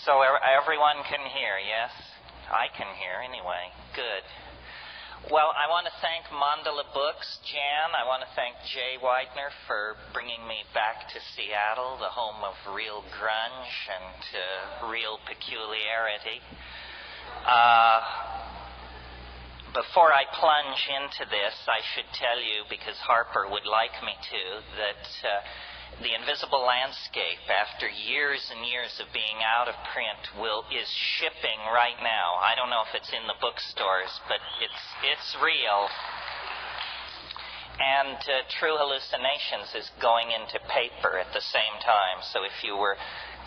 So everyone can hear, yes? I can hear anyway. Good. Well, I want to thank Mandala Books, Jan. I want to thank Jay Widener for bringing me back to Seattle, the home of real grunge and real peculiarity. Before I plunge into this, I should tell you, because Harper would like me to, that The Invisible Landscape, after years and years of being out of print, is shipping right now. I don't know if it's in the bookstores, but it's real. And True Hallucinations is going into paper at the same time. So if you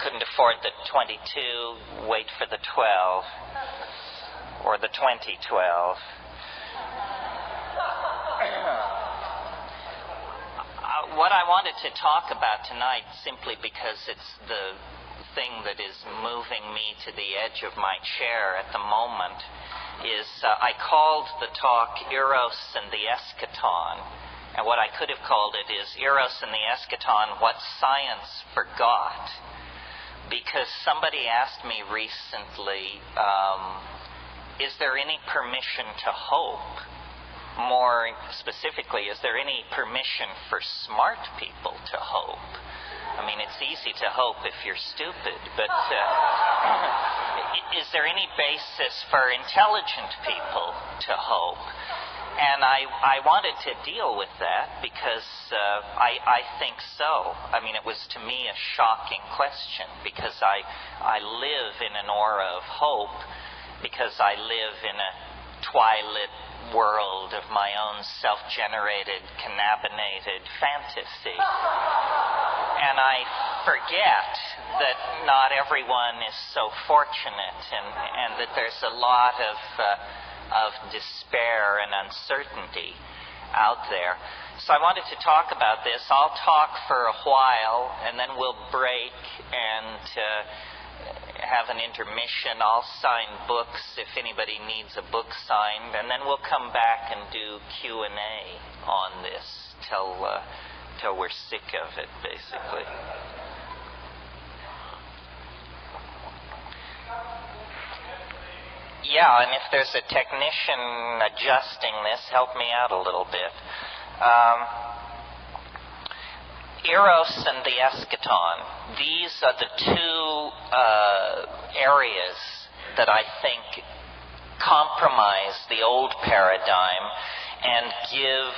couldn't afford the 22, wait for the 12 or the 2012. What I wanted to talk about tonight, simply because it's the thing that is moving me to the edge of my chair at the moment, is I called the talk Eros and the Escaton. And what I could have called it is Eros and the Escaton, What Science Forgot. Because somebody asked me recently, is there any permission to hope? More specifically, is there any permission for smart people to hope? I mean, it's easy to hope if you're stupid, but is there any basis for intelligent people to hope? And I wanted to deal with that because I think so. I mean, it was to me a shocking question, because I live in an aura of hope, because I live in a twilit world of my own self-generated, cannabinated fantasy. And I forget that not everyone is so fortunate, and that there's a lot of despair and uncertainty out there. So I wanted to talk about this. I'll talk for a while, and then we'll break and have an intermission. I'll sign books if anybody needs a book signed, and then we'll come back and do Q&A on this till we're sick of it, basically. Yeah, and if there's a technician adjusting this, help me out a little bit. Eros and the Escaton, these are the two areas that I think compromise the old paradigm and give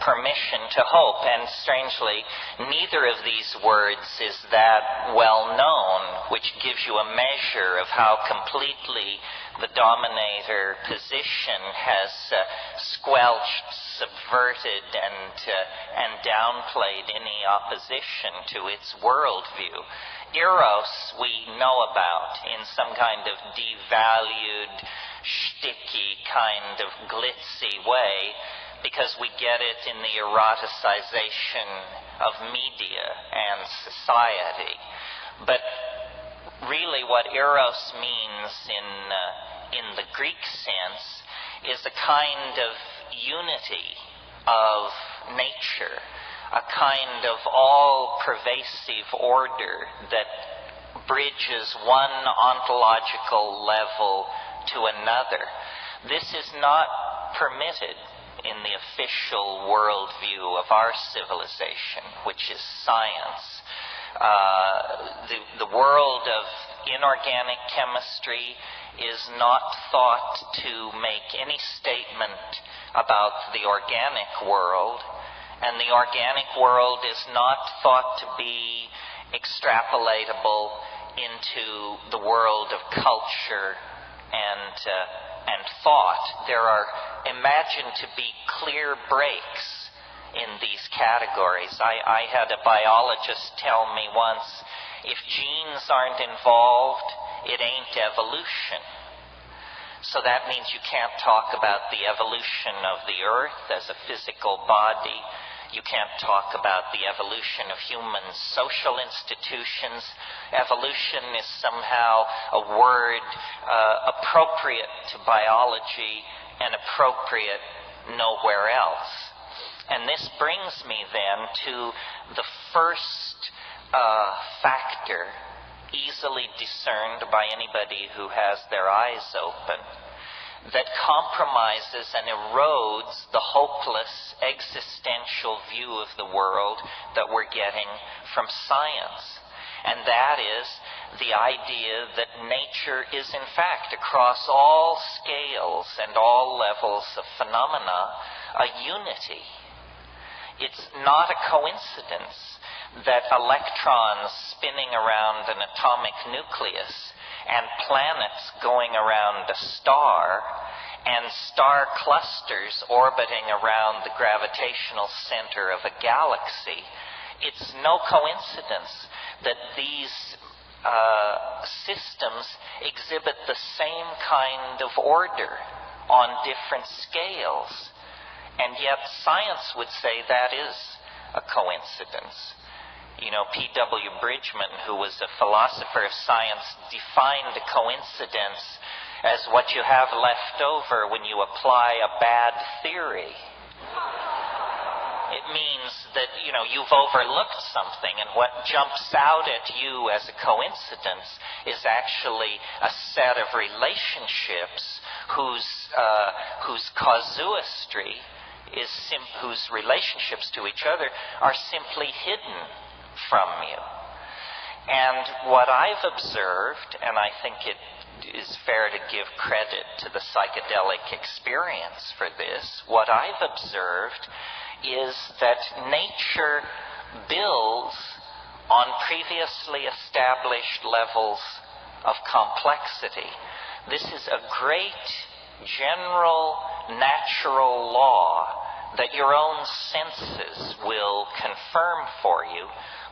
permission to hope. And strangely, neither of these words is that well known, which gives you a measure of how completely the dominator position has squelched, subverted, and downplayed any opposition to its worldview. Eros we know about in some kind of devalued, shticky, kind of glitzy way, because we get it in the eroticization of media and society. But really what Eros means in the Greek sense is a kind of unity of nature, a kind of all-pervasive order that bridges one ontological level to another. This is not permitted in the official worldview of our civilization, which is science. The world of inorganic chemistry is not thought to make any statement about the organic world, and the organic world is not thought to be extrapolatable into the world of culture and thought. There are imagined to be clear breaks in these categories. I had a biologist tell me once, if genes aren't involved, it ain't evolution. So that means you can't talk about the evolution of the earth as a physical body. You can't talk about the evolution of human social institutions. Evolution is somehow a word appropriate to biology and appropriate nowhere else. And this brings me then to the first factor easily discerned by anybody who has their eyes open, that compromises and erodes the hopeless existential view of the world that we're getting from science. And that is the idea that nature is, in fact, across all scales and all levels of phenomena, a unity. It's not a coincidence that electrons spinning around an atomic nucleus and planets going around a star and star clusters orbiting around the gravitational center of a galaxy, it's no coincidence that these systems exhibit the same kind of order on different scales. And yet science would say that is a coincidence. You know, P.W. Bridgman, who was a philosopher of science, defined a coincidence as what you have left over when you apply a bad theory. It means that, you've overlooked something, and what jumps out at you as a coincidence is actually a set of relationships whose casuistry whose relationships to each other are simply hidden from you. And what I've observed, and I think it is fair to give credit to the psychedelic experience for this, what I've observed is that nature builds on previously established levels of complexity. This is a great general natural law that your own senses will confirm for you,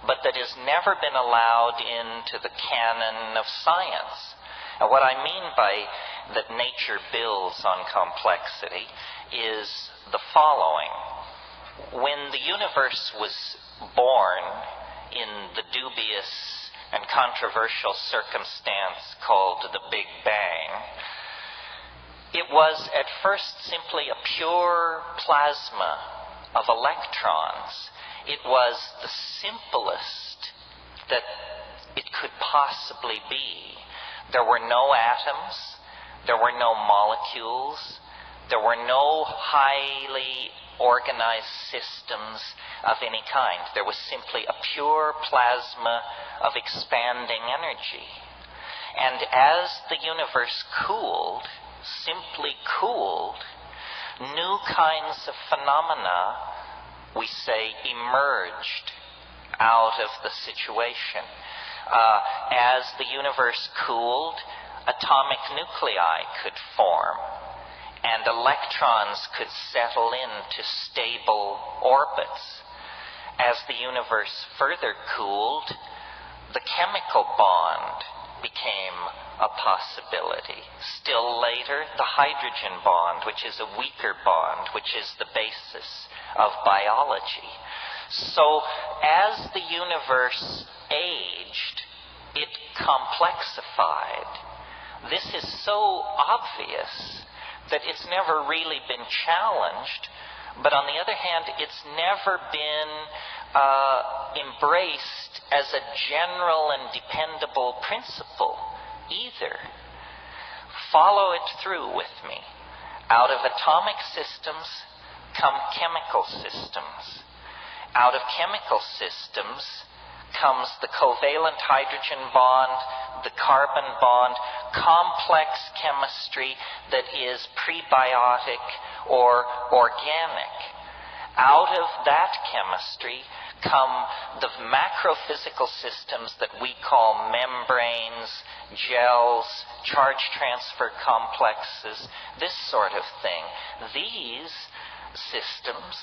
but that has never been allowed into the canon of science. And what I mean by that nature builds on complexity is the following. When the universe was born in the dubious and controversial circumstance called the Big Bang, it was at first simply a pure plasma of electrons. It was the simplest that it could possibly be. There were no atoms, there were no molecules, there were no highly organized systems of any kind. There was simply a pure plasma of expanding energy. And as the universe cooled, simply cooled, new kinds of phenomena, we say, emerged out of the situation. As the universe cooled, atomic nuclei could form, and electrons could settle into stable orbits. As the universe further cooled, the chemical bond became a possibility. Still later, the hydrogen bond, which is a weaker bond, which is the basis of biology. So, as the universe aged, it complexified. This is so obvious that it's never really been challenged, but on the other hand, it's never been embraced as a general and dependable principle either. Follow it through with me. Out of atomic systems come chemical systems. Out of chemical systems comes the covalent hydrogen bond, the carbon bond, complex chemistry that is prebiotic or organic. Out of that chemistry come the macrophysical systems that we call membranes, gels, charge transfer complexes, this sort of thing. These systems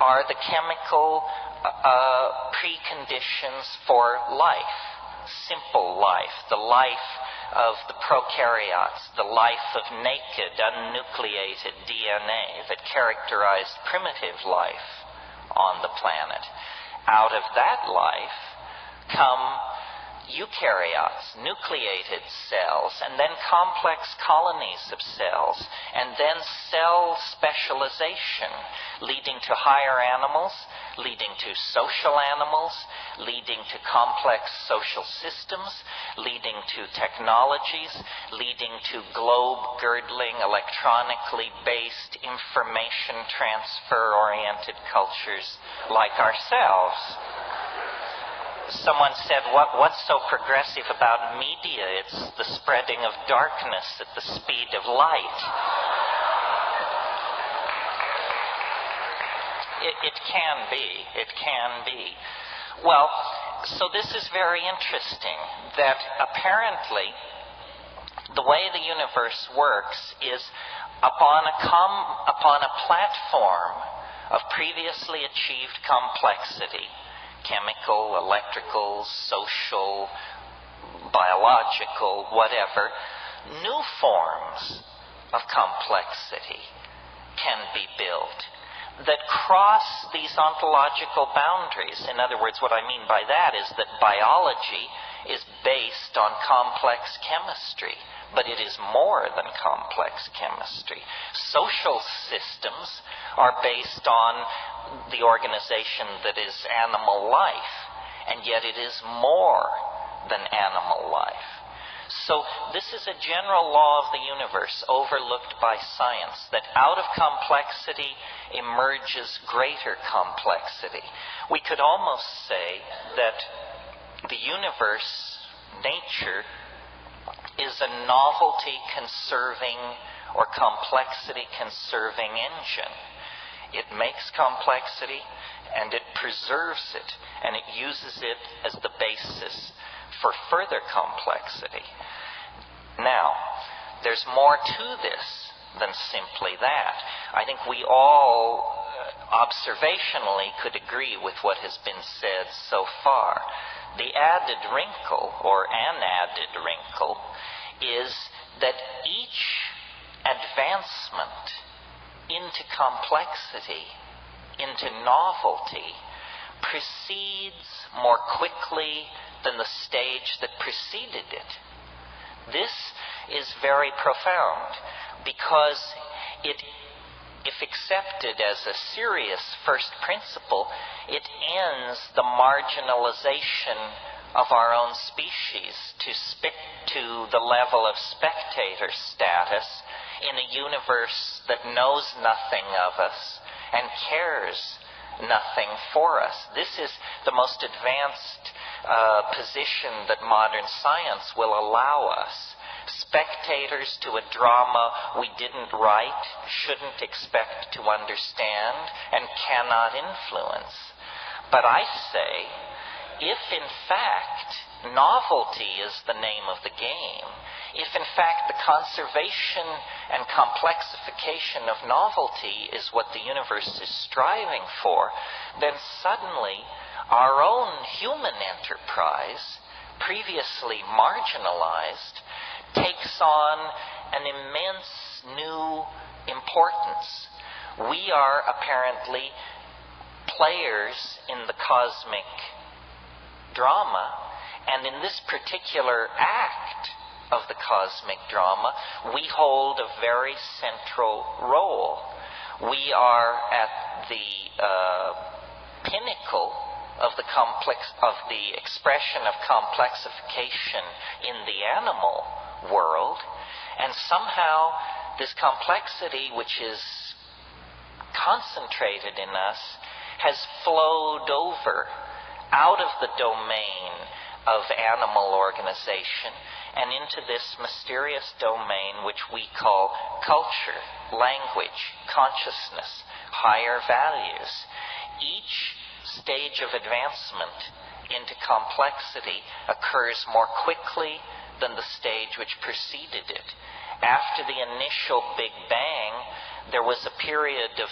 are the chemical preconditions for life, simple life, the life of the prokaryotes, the life of naked, unnucleated DNA that characterized primitive life on the planet. Out of that life come eukaryotes, nucleated cells, and then complex colonies of cells, and then cell specialization, leading to higher animals, leading to social animals, leading to complex social systems, leading to technologies, leading to globe-girdling, electronically based, information transfer-oriented cultures like ourselves. Someone said, what's so progressive about media? It's the spreading of darkness at the speed of light. It can be. It can be. Well, so this is very interesting, that apparently the way the universe works is upon a platform of previously achieved complexity, chemical, electrical, social, biological, whatever, new forms of complexity can be built that cross these ontological boundaries. In other words, what I mean by that is that biology is based on complex chemistry, but it is more than complex chemistry. Social systems are based on the organization that is animal life, and yet it is more than animal life. So this is a general law of the universe overlooked by science, that out of complexity emerges greater complexity. We could almost say that the universe, nature, is a novelty-conserving or complexity-conserving engine. It makes complexity and it preserves it, and it uses it as the basis for further complexity. Now, there's more to this than simply that. I think we all observationally could agree with what has been said so far. The added wrinkle, or an added wrinkle, is that each advancement into complexity, into novelty, proceeds more quickly than the stage that preceded it. This is very profound, because if accepted as a serious first principle, it ends the marginalization of our own species to the level of spectator status in a universe that knows nothing of us and cares nothing for us. This is the most advanced position that modern science will allow us. Spectators to a drama we didn't write, shouldn't expect to understand, and cannot influence. But I say, if in fact novelty is the name of the game, if in fact the conservation and complexification of novelty is what the universe is striving for, then suddenly our own human enterprise, previously marginalized, takes on an immense new importance. We are apparently players in the cosmic drama, and in this particular act of the cosmic drama, we hold a very central role. We are at the pinnacle of the expression of complexification in the animal world, and somehow this complexity, which is concentrated in us, has flowed over out of the domain of animal organization and into this mysterious domain which we call culture, language, consciousness, higher values. Each stage of advancement into complexity occurs more quickly than the stage which preceded it. After the initial Big Bang, there was a period of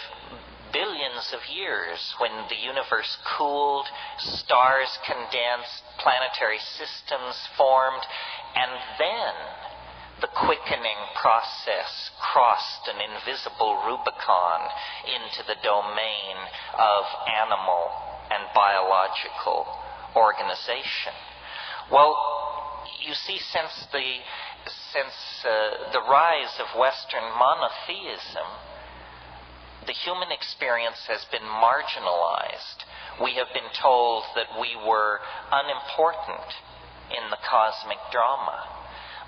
billions of years when the universe cooled, stars condensed, planetary systems formed, and then the quickening process crossed an invisible Rubicon into the domain of animal and biological organization. Well, you see, since the rise of Western monotheism, the human experience has been marginalized. We have been told that we were unimportant in the cosmic drama.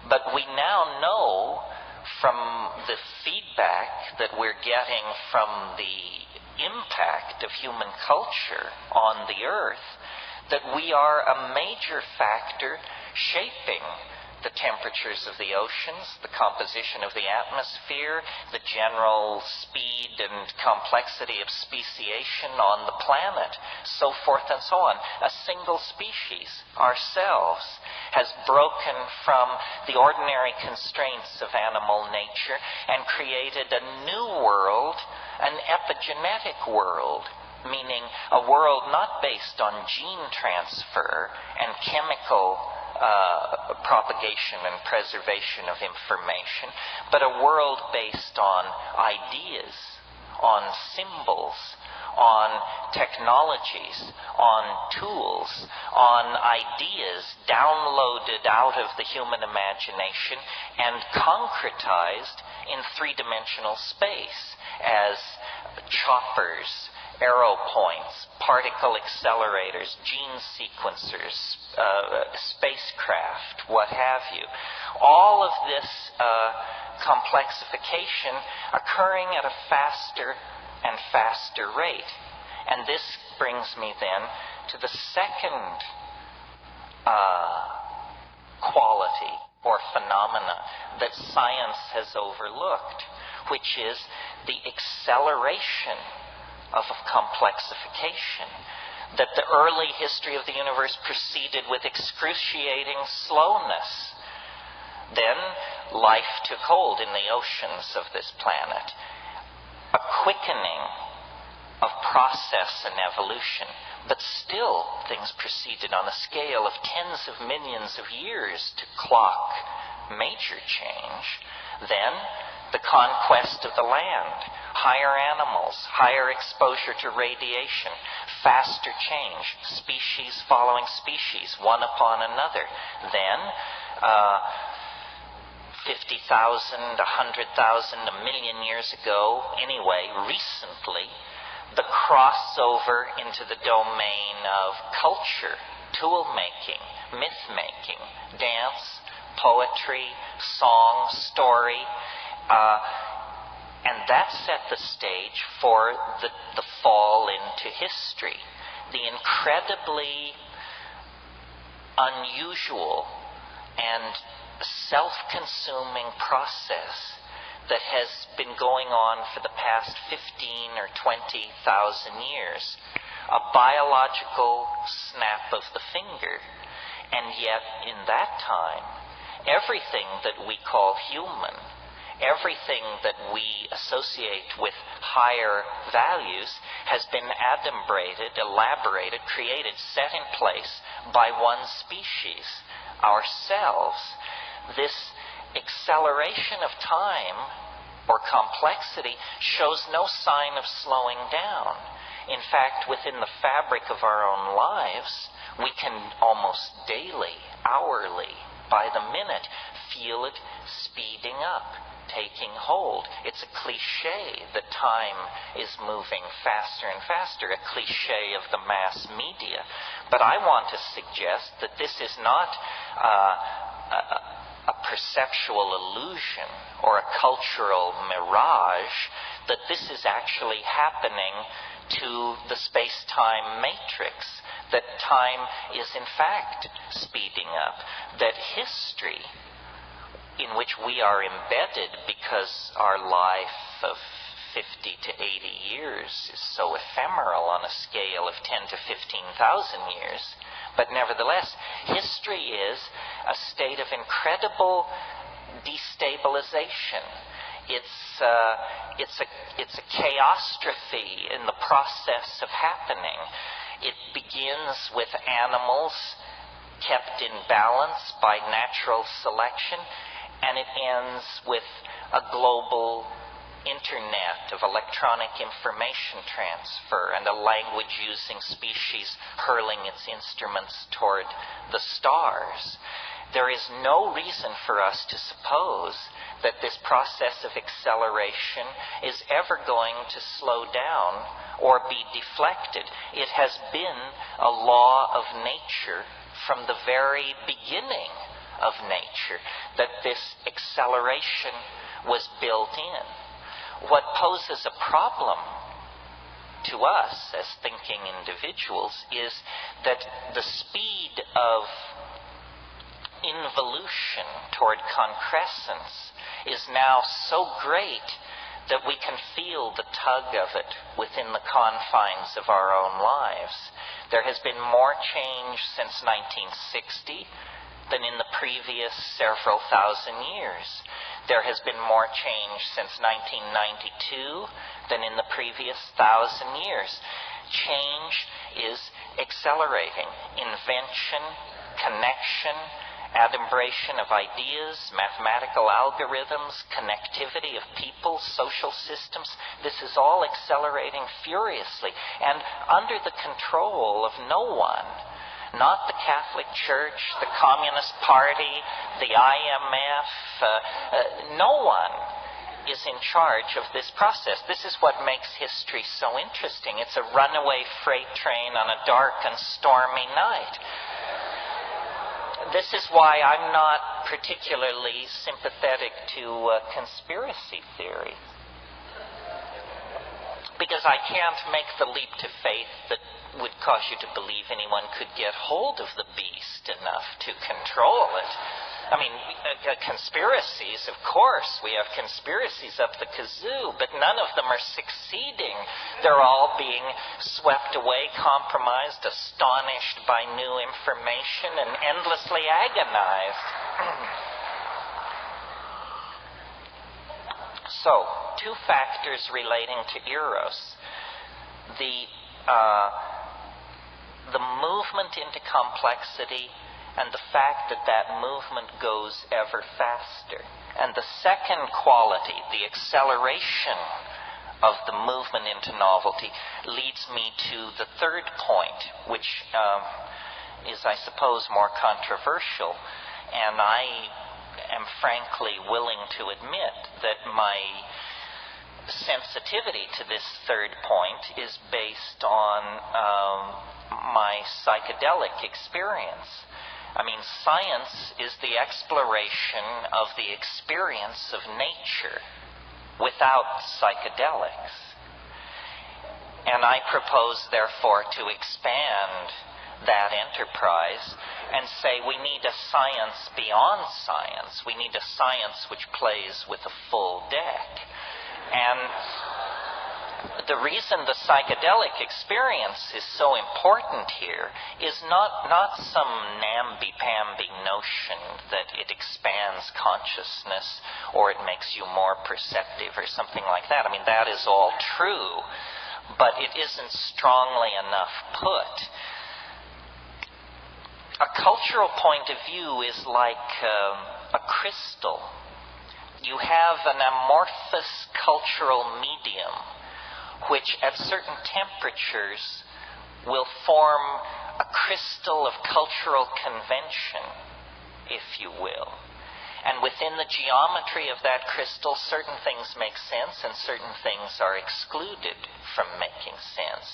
But we now know from the feedback that we're getting from the impact of human culture on the earth that we are a major factor shaping the temperatures of the oceans, the composition of the atmosphere, the general speed and complexity of speciation on the planet, so forth and so on. A single species, ourselves, has broken from the ordinary constraints of animal nature and created a new world, an epigenetic world, meaning a world not based on gene transfer and chemical propagation and preservation of information, but a world based on ideas, on symbols, on technologies, on tools, on ideas downloaded out of the human imagination and concretized in three-dimensional space as choppers, arrow points, particle accelerators, gene sequencers, spacecraft, what have you. All of this complexification occurring at a faster and faster rate. And this brings me then to the second quality or phenomena that science has overlooked, which is the acceleration of complexification, that the early history of the universe proceeded with excruciating slowness. Then life took hold in the oceans of this planet, a quickening of process and evolution, but still things proceeded on a scale of tens of millions of years to clock major change. Then the conquest of the land, higher animals, higher exposure to radiation, faster change, species following species, one upon another. Then 50,000, 100,000, a million years ago, anyway, recently, the crossover into the domain of culture, tool-making, myth-making, dance, poetry, song, story, and that set the stage for the fall into history. The incredibly unusual and self-consuming process that has been going on for the past 15 or 20,000 years. A biological snap of the finger. And yet, in that time, everything that we call human, everything that we associate with higher values has been adumbrated, elaborated, created, set in place by one species, ourselves. This acceleration of time or complexity shows no sign of slowing down. In fact, within the fabric of our own lives, we can almost daily, hourly, by the minute, feel it speeding up, taking hold. It's a cliche that time is moving faster and faster, a cliche of the mass media. But I want to suggest that this is not a perceptual illusion or a cultural mirage, that this is actually happening to the space-time matrix, that time is in fact speeding up, that history in which we are embedded because our life of 50 to 80 years is so ephemeral on a scale of 10 to 15,000 years. But nevertheless, history is a state of incredible destabilization. It's a chaostrophe in the process of happening. It begins with animals kept in balance by natural selection, and it ends with a global internet, of electronic information transfer, and a language-using species hurling its instruments toward the stars. There is no reason for us to suppose that this process of acceleration is ever going to slow down or be deflected. It has been a law of nature from the very beginning of nature, that this acceleration was built in. What poses a problem to us as thinking individuals is that the speed of involution toward concrescence is now so great that we can feel the tug of it within the confines of our own lives. There has been more change since 1960 than in the previous several thousand years. There has been more change since 1992 than in the previous 1,000 years. Change is accelerating. Invention, connection, adumbration of ideas, mathematical algorithms, connectivity of people, social systems, this is all accelerating furiously and under the control of no one. Not the Catholic Church, the Communist Party, the IMF, no one is in charge of this process. This is what makes history so interesting. It's a runaway freight train on a dark and stormy night. This is why I'm not particularly sympathetic to conspiracy theory. Because I can't make the leap to faith that would cause you to believe anyone could get hold of the beast enough to control it. I mean, conspiracies, of course, we have conspiracies up the kazoo, but none of them are succeeding. They're all being swept away, compromised, astonished by new information, and endlessly agonized. So, two factors relating to Eros. The movement into complexity and the fact that that movement goes ever faster. And the second quality, the acceleration of the movement into novelty, leads me to the third point, which is, I suppose, more controversial. And I am frankly willing to admit that my sensitivity to this third point is based on my psychedelic experience. I mean, science is the exploration of the experience of nature without psychedelics. And I propose, therefore, to expand that enterprise and say we need a science beyond science. We need a science which plays with a full deck. And the reason the psychedelic experience is so important here is not some namby-pamby notion that it expands consciousness or it makes you more perceptive or something like that. I mean, that is all true, but it isn't strongly enough put. A cultural point of view is like a crystal. You have an amorphous cultural medium which at certain temperatures will form a crystal of cultural convention, if you will. And within the geometry of that crystal, certain things make sense and certain things are excluded from making sense.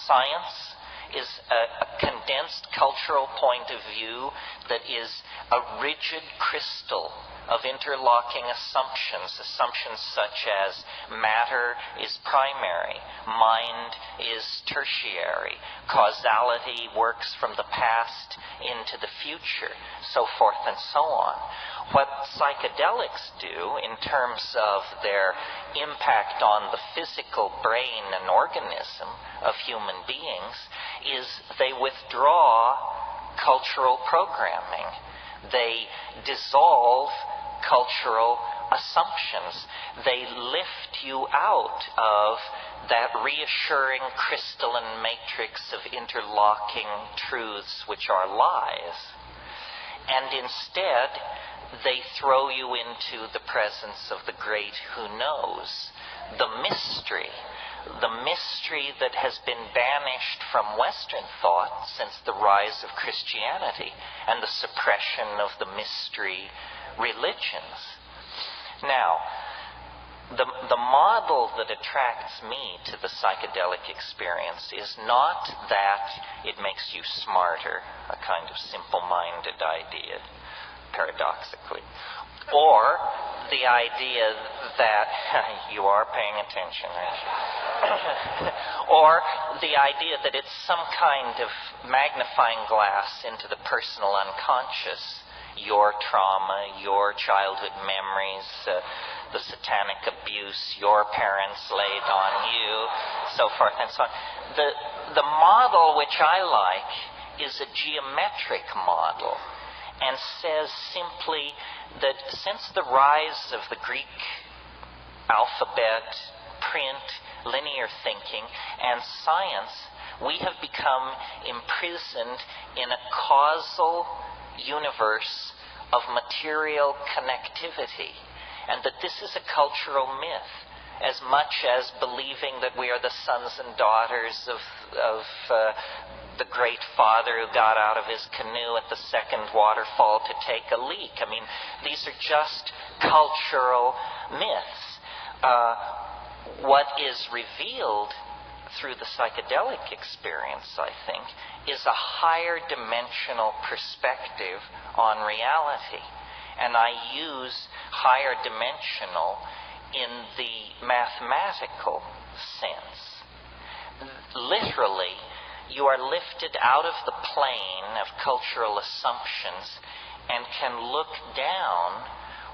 Science is a condensed cultural point of view that is a rigid crystal of interlocking assumptions such as matter is primary, mind is tertiary, causality works from the past into the future, so forth and so on. What psychedelics do in terms of their impact on the physical brain and organism of human beings is they withdraw cultural programming. They dissolve cultural assumptions. They lift you out of that reassuring crystalline matrix of interlocking truths which are lies. And instead, they throw you into the presence of the great who knows, the mystery that has been banished from Western thought since the rise of Christianity and the suppression of the mystery religions. Now, the model that attracts me to the psychedelic experience is not that it makes you smarter, a kind of simple-minded idea, paradoxically, or the idea that you are paying attention, aren't you? Or the idea that it's some kind of magnifying glass into the personal unconscious, your trauma, your childhood memories, the satanic abuse your parents laid on you, so forth and so on. The model which I like is a geometric model, and says simply that since the rise of the Greek alphabet, print, linear thinking, and science, we have become imprisoned in a causal universe of material connectivity, and that this is a cultural myth, as much as believing that we are the sons and daughters of the great father who got out of his canoe at the second waterfall to take a leak. I mean, these are just cultural myths. What is revealed through the psychedelic experience, I think, is a higher dimensional perspective on reality. And I use higher dimensional in the mathematical sense. Literally, you are lifted out of the plane of cultural assumptions and can look down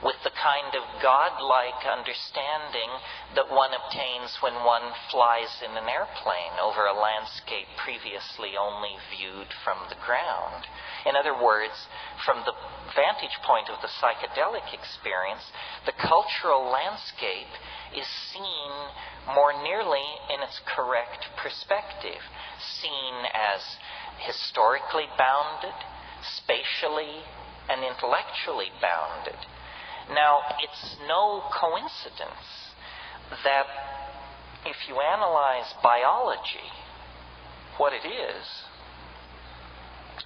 with the kind of godlike understanding that one obtains when one flies in an airplane over a landscape previously only viewed from the ground. In other words, from the vantage point of the psychedelic experience, the cultural landscape is seen more nearly in its correct perspective, seen as historically bounded, spatially and intellectually bounded. Now, it's no coincidence that if you analyze biology, what it is,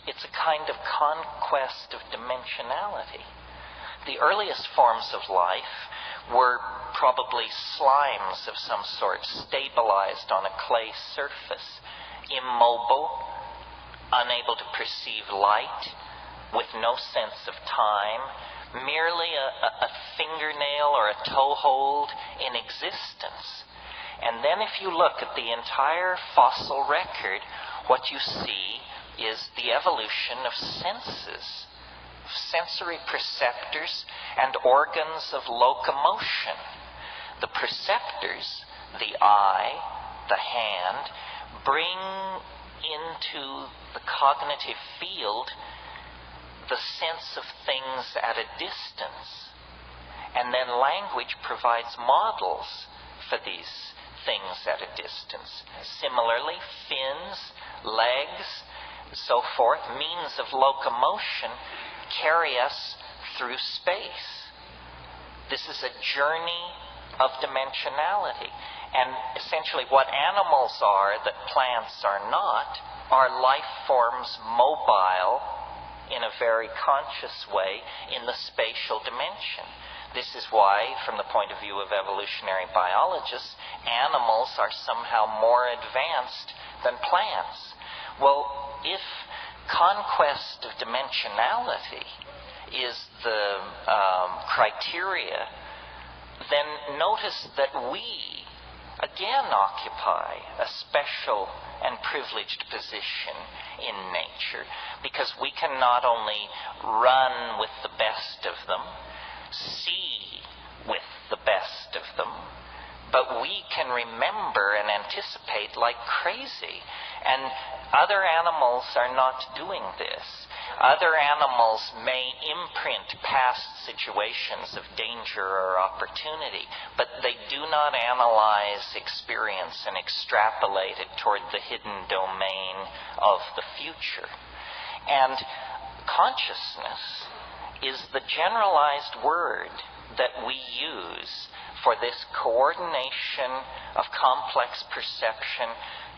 it's a kind of conquest of dimensionality. The earliest forms of life were probably slimes of some sort, stabilized on a clay surface, immobile, unable to perceive light, with no sense of time, merely a fingernail or a toehold in existence. And then if you look at the entire fossil record, what you see is the evolution of senses, sensory perceptors and organs of locomotion. The perceptors, the eye, the hand, bring into the cognitive field the sense of things at a distance. And then language provides models for these things at a distance. Similarly, fins, legs, so forth, means of locomotion carry us through space. This is a journey of dimensionality. And essentially what animals are that plants are not are life forms mobile in a very conscious way in the spatial dimension. This is why, from the point of view of evolutionary biologists, animals are somehow more advanced than plants. Well, if conquest of dimensionality is the criteria, then notice that we again occupy a special and privileged position in nature, because we can not only run with the best of them, see with the best of them, but we can remember and anticipate like crazy. And other animals are not doing this. Other animals may imprint past situations of danger or opportunity, but they do not analyze experience and extrapolate it toward the hidden domain of the future. And consciousness is the generalized word that we use for this coordination of complex perception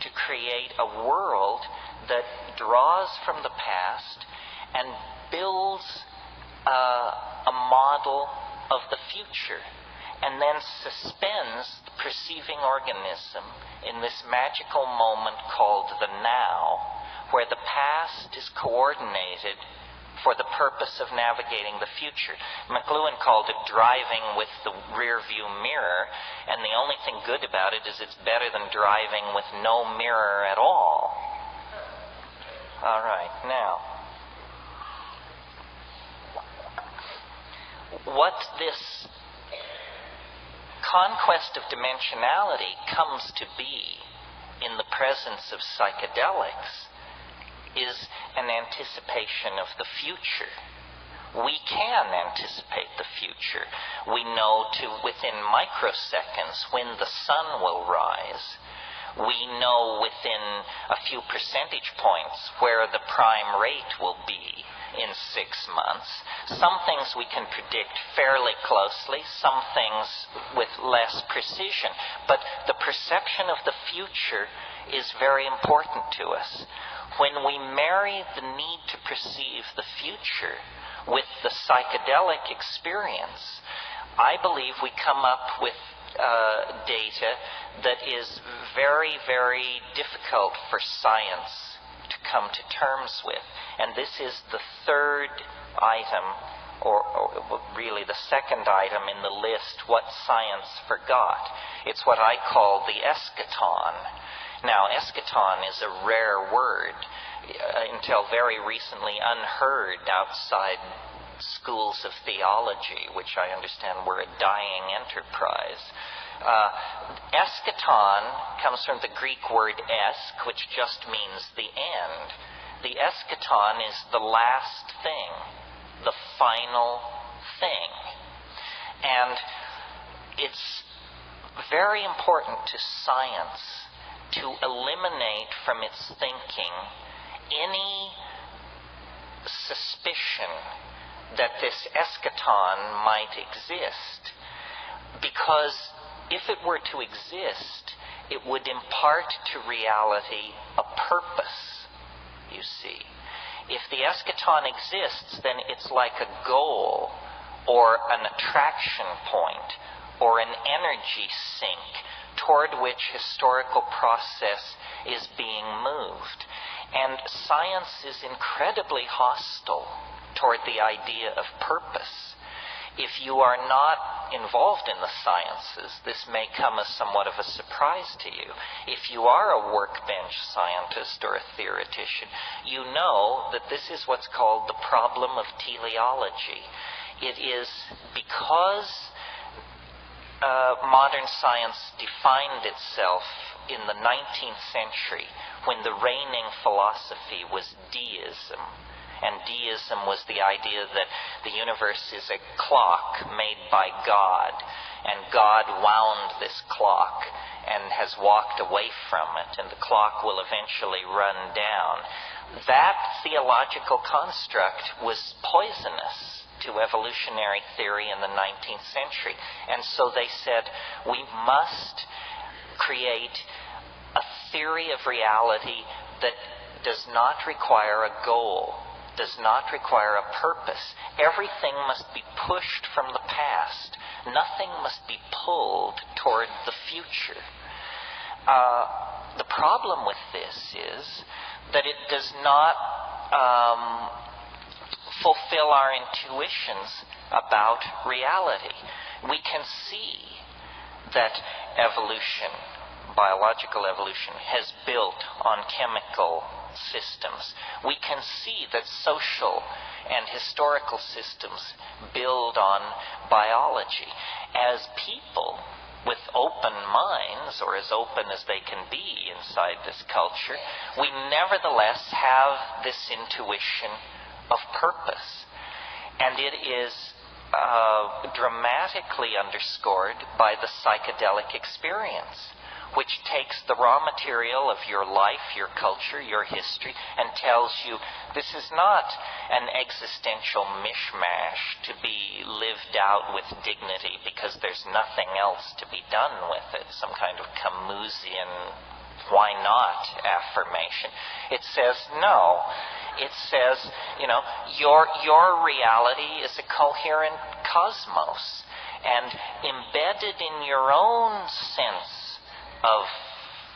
to create a world that draws from the past and builds a model of the future, and then suspends the perceiving organism in this magical moment called the now, where the past is coordinated for the purpose of navigating the future. McLuhan called it driving with the rear view mirror, and the only thing good about it is it's better than driving with no mirror at all. All right, now, what this conquest of dimensionality comes to be in the presence of psychedelics is an anticipation of the future. We can anticipate the future. We know within microseconds when the sun will rise. We know within a few percentage points where the prime rate will be in 6 months. Some things we can predict fairly closely, some things with less precision. But the perception of the future is very important to us. When we marry the need to perceive the future with the psychedelic experience, I believe we come up with data that is very, very difficult for science to come to terms with. And this is the third item, or really the second item in the list, what science forgot. It's what I call the eschaton. Now, eschaton is a rare word, until very recently unheard outside schools of theology, which I understand were a dying enterprise. Eschaton comes from the Greek word esk, which just means the end. The eschaton is the last thing, the final thing. And it's very important to science to eliminate from its thinking any suspicion that this eschaton might exist. Because if it were to exist, it would impart to reality a purpose, you see. If the eschaton exists, then it's like a goal or an attraction point or an energy sink toward which historical process is being moved. And science is incredibly hostile toward the idea of purpose. If you are not involved in the sciences, this may come as somewhat of a surprise to you. If you are a workbench scientist or a theoretician, you know that this is what's called the problem of teleology. It is because modern science defined itself in the 19th century when the reigning philosophy was deism. And deism was the idea that the universe is a clock made by God, and God wound this clock and has walked away from it, and the clock will eventually run down. That theological construct was poisonous to evolutionary theory in the 19th century. And so they said, we must create a theory of reality that does not require a goal, does not require a purpose. Everything must be pushed from the past. Nothing must be pulled toward the future. The problem with this is that it does not fulfill our intuitions about reality. We can see that evolution, biological evolution, has built on chemical systems. We can see that social and historical systems build on biology. As people with open minds, or as open as they can be inside this culture, we nevertheless have this intuition of purpose. And it is dramatically underscored by the psychedelic experience, which takes the raw material of your life, your culture, your history, and tells you this is not an existential mishmash to be lived out with dignity because there's nothing else to be done with it, some kind of Camusian why not affirmation. It says no. It says, your reality is a coherent cosmos, and embedded in your own sense of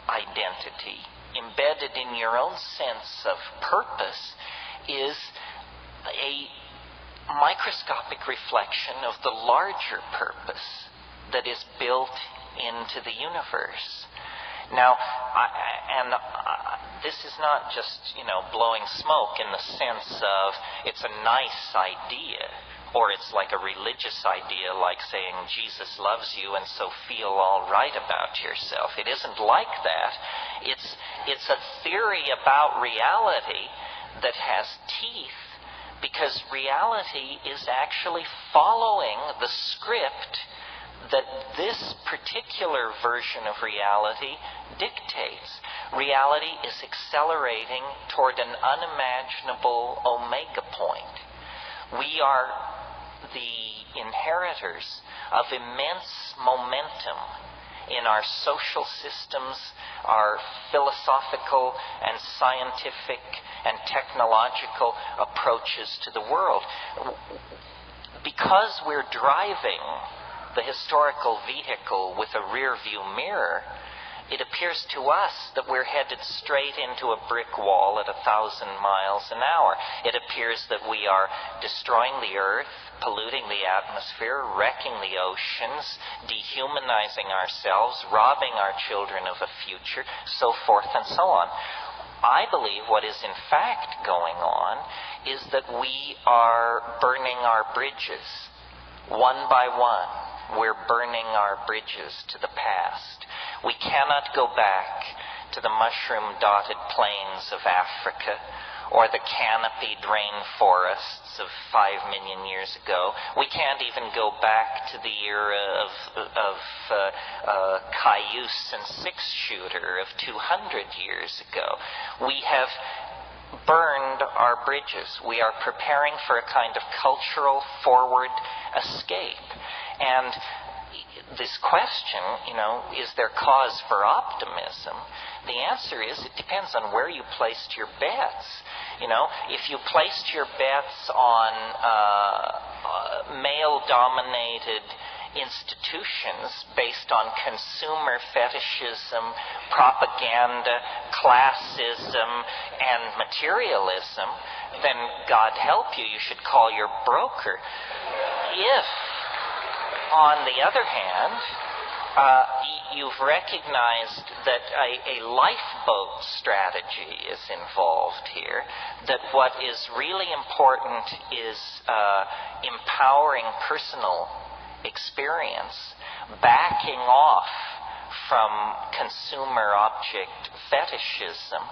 identity, embedded in your own sense of purpose, is a microscopic reflection of the larger purpose that is built into the universe. Now, this is not just, blowing smoke in the sense of it's a nice idea, or it's like a religious idea, like saying Jesus loves you and so feel all right about yourself. It isn't like that. It's a theory about reality that has teeth, because reality is actually following the script that this particular version of reality dictates. Reality is accelerating toward an unimaginable omega point. We are the inheritors of immense momentum in our social systems, our philosophical and scientific and technological approaches to the world. Because we're driving the historical vehicle with a rear-view mirror, it appears to us that we're headed straight into a brick wall at 1,000 miles an hour. It appears that we are destroying the earth, polluting the atmosphere, wrecking the oceans, dehumanizing ourselves, robbing our children of a future, so forth and so on. I believe what is in fact going on is that we are burning our bridges, one by one. We're burning our bridges to the past. We cannot go back to the mushroom-dotted plains of Africa or the canopied rainforests of 5 million years ago. We can't even go back to the era of cayuse and six-shooter of 200 years ago. We have burned our bridges. We are preparing for a kind of cultural forward escape. And this question, is there cause for optimism? The answer is it depends on where you placed your bets. If you placed your bets on male-dominated institutions based on consumer fetishism, propaganda, classism, and materialism, then God help you, you should call your broker. If, on the other hand, you've recognized that a lifeboat strategy is involved here, that what is really important is empowering personal experience, backing off from consumer object fetishism,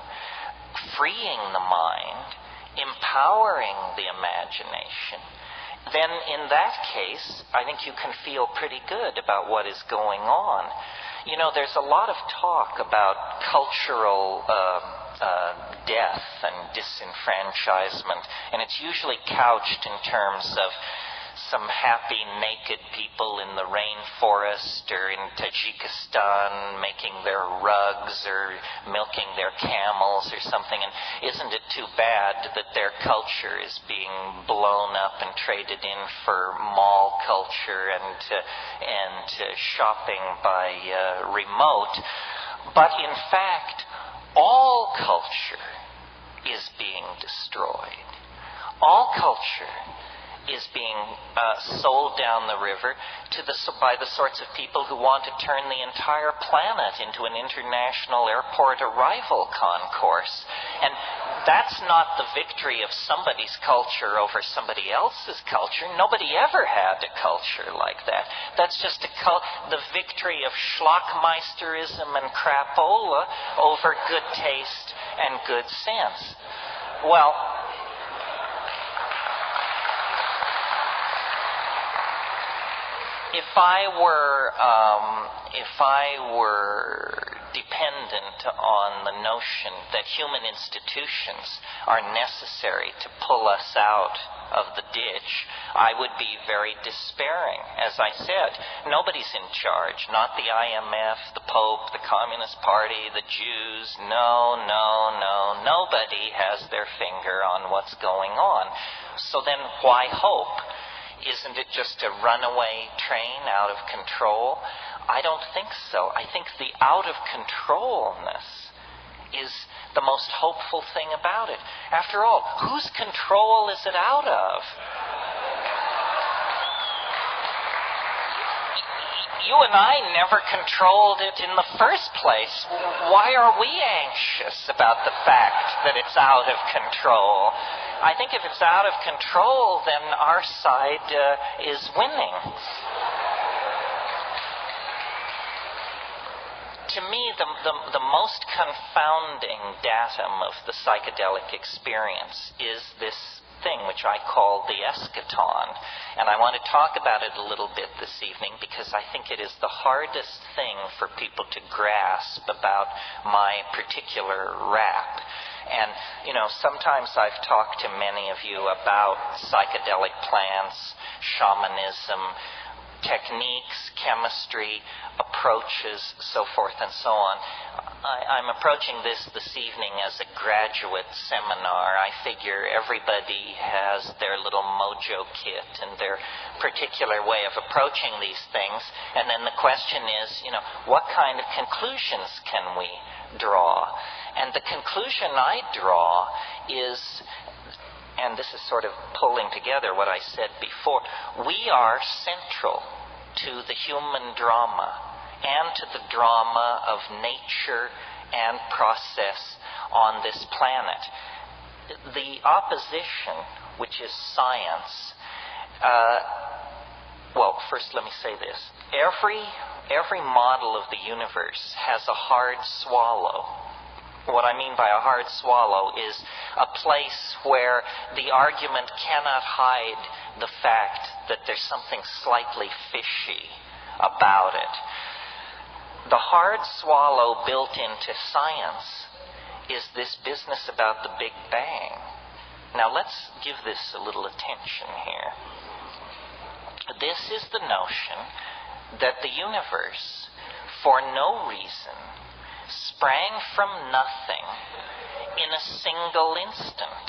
freeing the mind, empowering the imagination, then in that case, I think you can feel pretty good about what is going on. There's a lot of talk about cultural death and disenfranchisement, and it's usually couched in terms of some happy naked people in the rainforest or in Tajikistan making their rugs or milking their camels or something. And isn't it too bad that their culture is being blown up and traded in for mall culture and shopping by remote? But in fact, all culture is being destroyed. All culture is being sold down the river by the sorts of people who want to turn the entire planet into an international airport arrival concourse. And that's not the victory of somebody's culture over somebody else's culture. Nobody ever had a culture like that. That's just the victory of schlockmeisterism and crapola over good taste and good sense. Well, if I were dependent on the notion that human institutions are necessary to pull us out of the ditch, I would be very despairing. As I said, nobody's in charge. Not the IMF, the Pope, the Communist Party, the Jews. No. Nobody has their finger on what's going on. So then why hope? Isn't it just a runaway train out of control? I don't think so. I think the out-of-controlness is the most hopeful thing about it. After all, whose control is it out of? You and I never controlled it in the first place. Why are we anxious about the fact that it's out of control? I think if it's out of control, then our side is winning. To me, the most confounding datum of the psychedelic experience is this thing which I call the Escaton. And I want to talk about it a little bit this evening because I think it is the hardest thing for people to grasp about my particular rap. And, sometimes I've talked to many of you about psychedelic plants, shamanism, techniques, chemistry, approaches, so forth and so on. I'm approaching this evening as a graduate seminar. I figure everybody has their little mojo kit and their particular way of approaching these things. And then the question is, what kind of conclusions can we draw? And the conclusion I draw is, and this is sort of pulling together what I said before, we are central to the human drama and to the drama of nature and process on this planet. The opposition, which is science, first let me say this. Every model of the universe has a hard swallow. What I mean by a hard swallow is a place where the argument cannot hide the fact that there's something slightly fishy about it. The hard swallow built into science is this business about the Big Bang. Now let's give this a little attention here. This is the notion that the universe, for no reason, sprang from nothing in a single instant.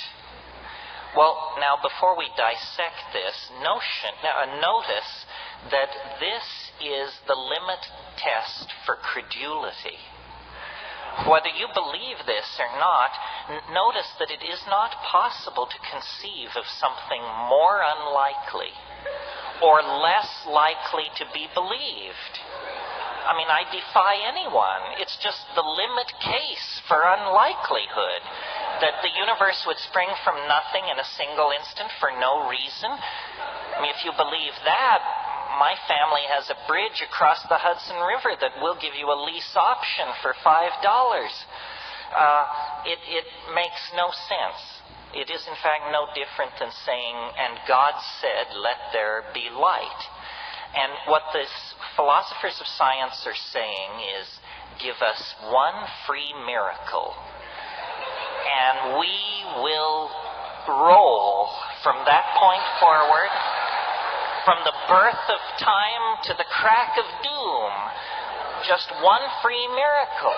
Well, now before we dissect this notice that this is the limit test for credulity. Whether you believe this or not, notice that it is not possible to conceive of something more unlikely or less likely to be believed. I defy anyone. It's just the limit case for unlikelihood that the universe would spring from nothing in a single instant for no reason. If you believe that, my family has a bridge across the Hudson River that will give you a lease option for $5. It makes no sense. It is, in fact, no different than saying, and God said, let there be light. And what the philosophers of science are saying is, give us one free miracle, and we will roll from that point forward, from the birth of time to the crack of doom. Just one free miracle.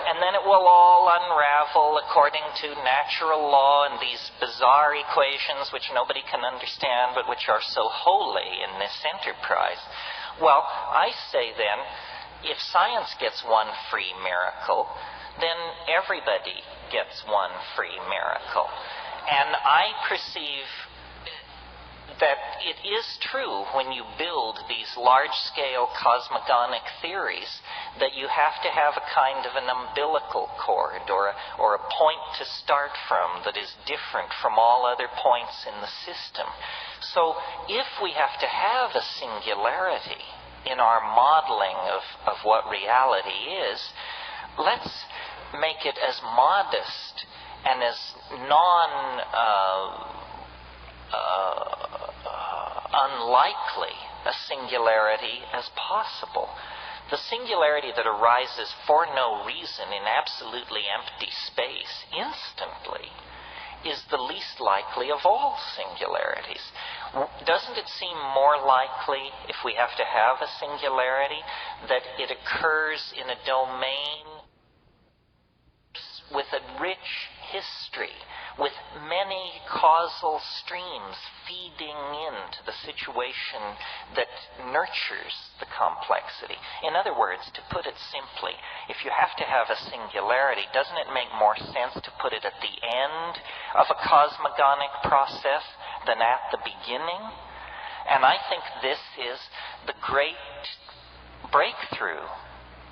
And then it will all unravel according to natural law and these bizarre equations which nobody can understand but which are so holy in this enterprise. Well, I say then, if science gets one free miracle, then everybody gets one free miracle. And I perceive that it is true when you build these large-scale cosmogonic theories that you have to have a kind of an umbilical cord or a point to start from that is different from all other points in the system. So if we have to have a singularity in our modeling of what reality is, let's make it as modest and as unlikely a singularity as possible. The singularity that arises for no reason in absolutely empty space instantly is the least likely of all singularities. Doesn't it seem more likely, if we have to have a singularity, that it occurs in a domain with a rich history, with many causal streams feeding into the situation that nurtures the complexity? In other words, to put it simply, if you have to have a singularity, doesn't it make more sense to put it at the end of a cosmogonic process than at the beginning? And I think this is the great breakthrough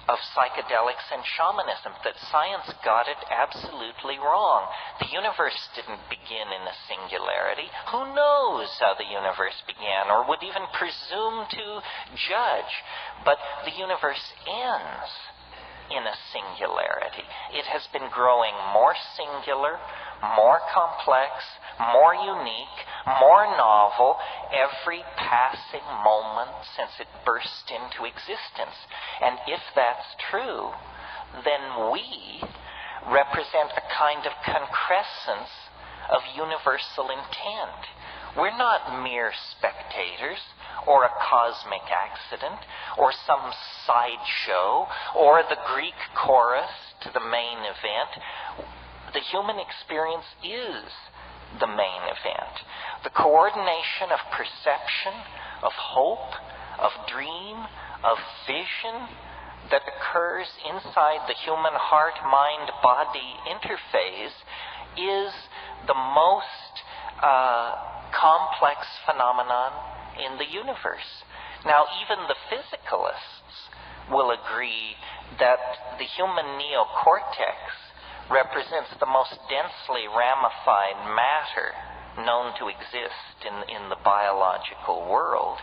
of psychedelics and shamanism, that science got it absolutely wrong. The universe didn't begin in a singularity. Who knows how the universe began, or would even presume to judge? But the universe ends in a singularity. It has been growing more singular, more complex, more unique, more novel every passing moment since it burst into existence. And if that's true, then we represent a kind of concrescence of universal intent. We're not mere spectators, or a cosmic accident, or some sideshow, or the Greek chorus to the main event. The human experience is the main event. The coordination of perception, of hope, of dream, of vision that occurs inside the human heart-mind-body interface is the most complex phenomenon in the universe. Now, even the physicalists will agree that the human neocortex represents the most densely ramified matter known to exist in the biological world.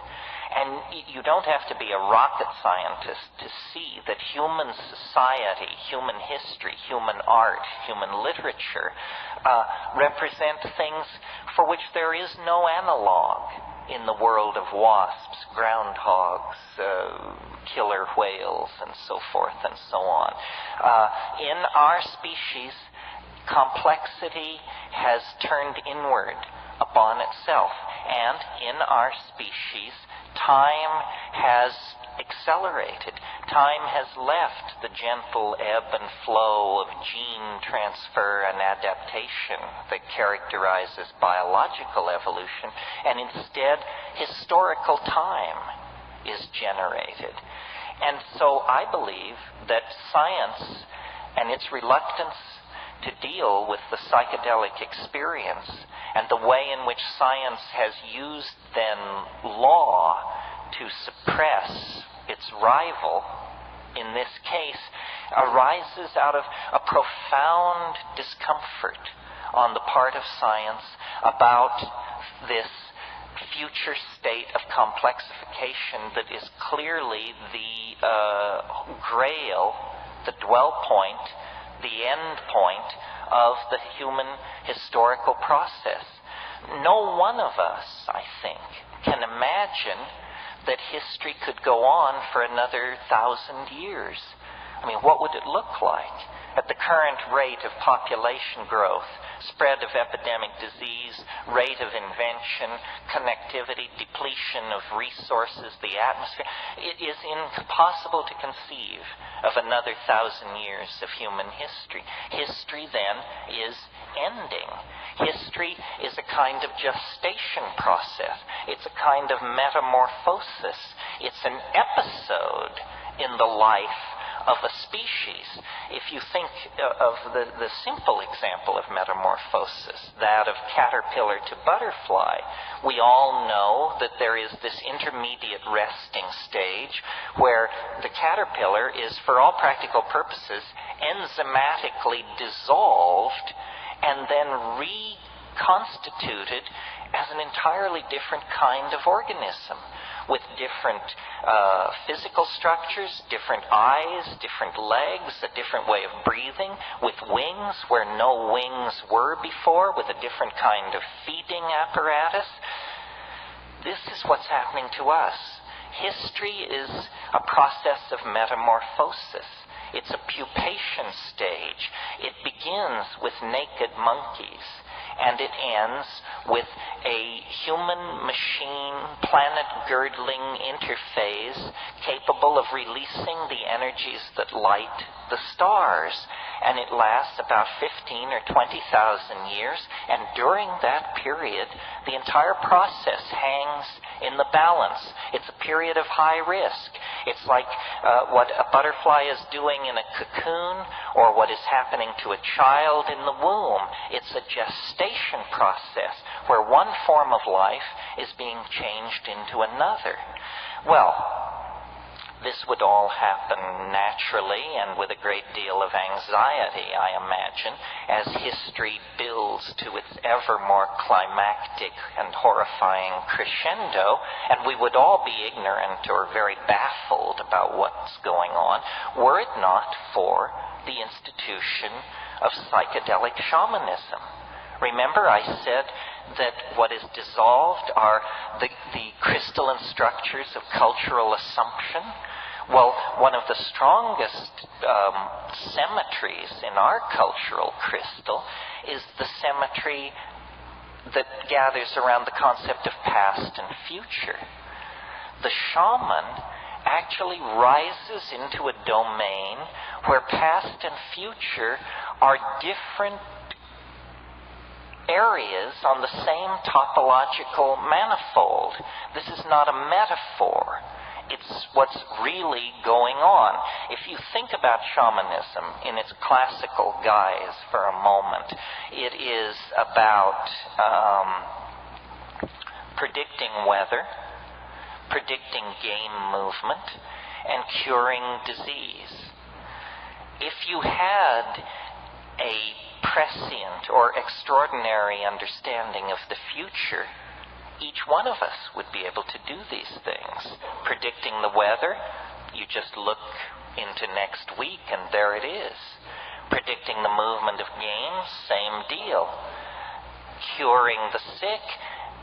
And you don't have to be a rocket scientist to see that human society, human history, human art, human literature represent things for which there is no analog in the world of wasps, groundhogs, killer whales, and so forth and so on. In our species, complexity has turned inward upon itself, and in our species, time has accelerated. Time has left the gentle ebb and flow of gene transfer and adaptation that characterizes biological evolution, and instead historical time is generated. And so I believe that science and its reluctance to deal with the psychedelic experience, and the way in which science has used then law to suppress its rival, in this case, arises out of a profound discomfort on the part of science about this future state of complexification that is clearly the grail, the dwell point, the end point of the human historical process. No one of us, I think, can imagine that history could go on for another 1,000 years. I mean, what would it look like? At the current rate of population growth, spread of epidemic disease, rate of invention, connectivity, depletion of resources, the atmosphere, it is impossible to conceive of another 1,000 years of human history. History, then, is ending. History is a kind of gestation process. It's a kind of metamorphosis. It's an episode in the life of a species. If you think of the simple example of metamorphosis, that of caterpillar to butterfly, we all know that there is this intermediate resting stage where the caterpillar is, for all practical purposes, enzymatically dissolved and then reconstituted as an entirely different kind of organism, with different physical structures, different eyes, different legs, a different way of breathing, with wings where no wings were before, with a different kind of feeding apparatus. This is what's happening to us. History is a process of metamorphosis. It's a pupation stage. It begins with naked monkeys, and it ends with a human-machine, planet-girdling interface capable of releasing the energies that light the stars. And it lasts about 15 or 20,000 years, and during that period, the entire process hangs in the balance. It's a period of high risk. It's like what a butterfly is doing in a cocoon, or what is happening to a child in the womb. It's a gestation process where one form of life is being changed into another. Well, this would all happen naturally and with a great deal of anxiety, I imagine, as history builds to its ever more climactic and horrifying crescendo, and we would all be ignorant or very baffled about what's going on, were it not for the institution of psychedelic shamanism. Remember, I said that what is dissolved are the crystalline structures of cultural assumption. Well, one of the strongest symmetries in our cultural crystal is the symmetry that gathers around the concept of past and future. The shaman actually rises into a domain where past and future are different areas on the same topological manifold. This is not a metaphor. It's what's really going on. If you think about shamanism in its classical guise for a moment, it is about predicting weather, predicting game movement, and curing disease. If you had a prescient or extraordinary understanding of the future, each one of us would be able to do these things. Predicting the weather, you just look into next week and there it is. Predicting the movement of games, same deal. Curing the sick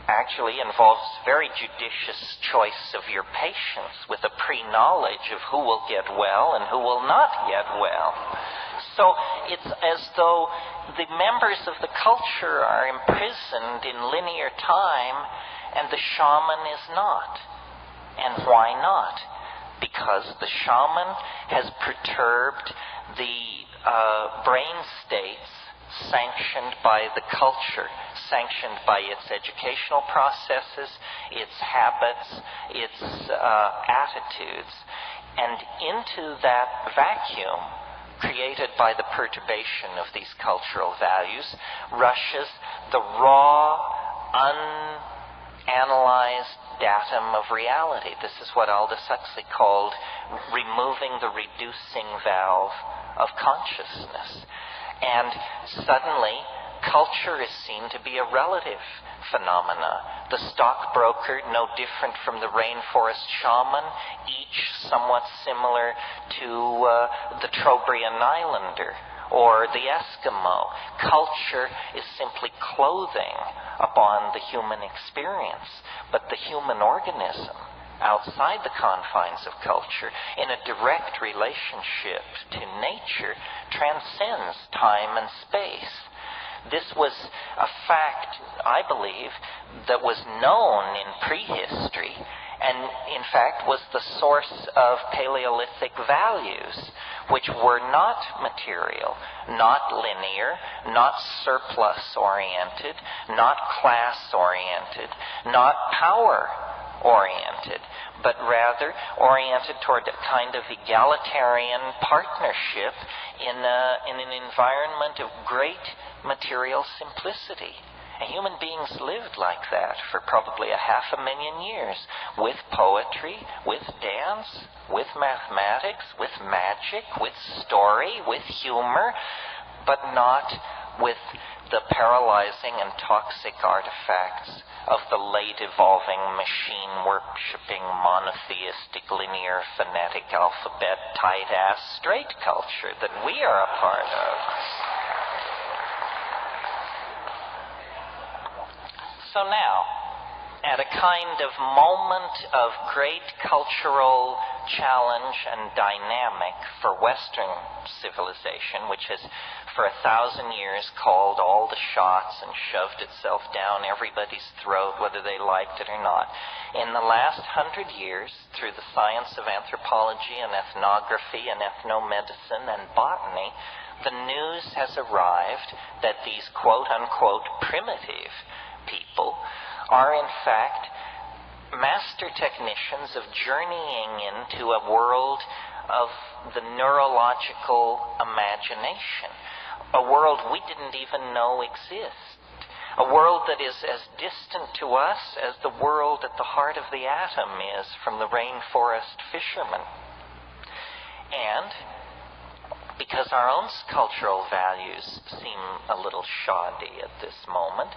actually involves very judicious choice of your patients with a pre-knowledge of who will get well and who will not get well. So it's as though the members of the culture are imprisoned in linear time and the shaman is not. And why not? Because the shaman has perturbed the brain states sanctioned by the culture, sanctioned by its educational processes, its habits, its attitudes. And into that vacuum created by the perturbation of these cultural values rushes the raw, unanalyzed datum of reality. This is what Aldous Huxley called removing the reducing valve of consciousness. And suddenly, culture is seen to be a relative phenomena. The stockbroker, no different from the rainforest shaman, each somewhat similar to the Trobriand islander or the Eskimo. Culture is simply clothing upon the human experience, but the human organism, outside the confines of culture, in a direct relationship to nature, transcends time and space. This was a fact, I believe, that was known in prehistory and, in fact, was the source of Paleolithic values, which were not material, not linear, not surplus-oriented, not class-oriented, not power-oriented, but rather oriented toward a kind of egalitarian partnership in an environment of great material simplicity. And human beings lived like that for probably 500,000 years, with poetry, with dance, with mathematics, with magic, with story, with humor, but not with the paralyzing and toxic artifacts of the late evolving, machine-worshipping, monotheistic, linear, phonetic, alphabet, tight-ass, straight culture that we are a part of. So now, at a kind of moment of great cultural challenge and dynamic for Western civilization, which has for 1,000 years called all the shots and shoved itself down everybody's throat, whether they liked it or not. In the last 100 years, through the science of anthropology and ethnography and ethnomedicine and botany, the news has arrived that these quote-unquote primitive people are in fact master technicians of journeying into a world of the neurological imagination, a world we didn't even know exists, a world that is as distant to us as the world at the heart of the atom is from the rainforest fisherman. And because our own cultural values seem a little shoddy at this moment,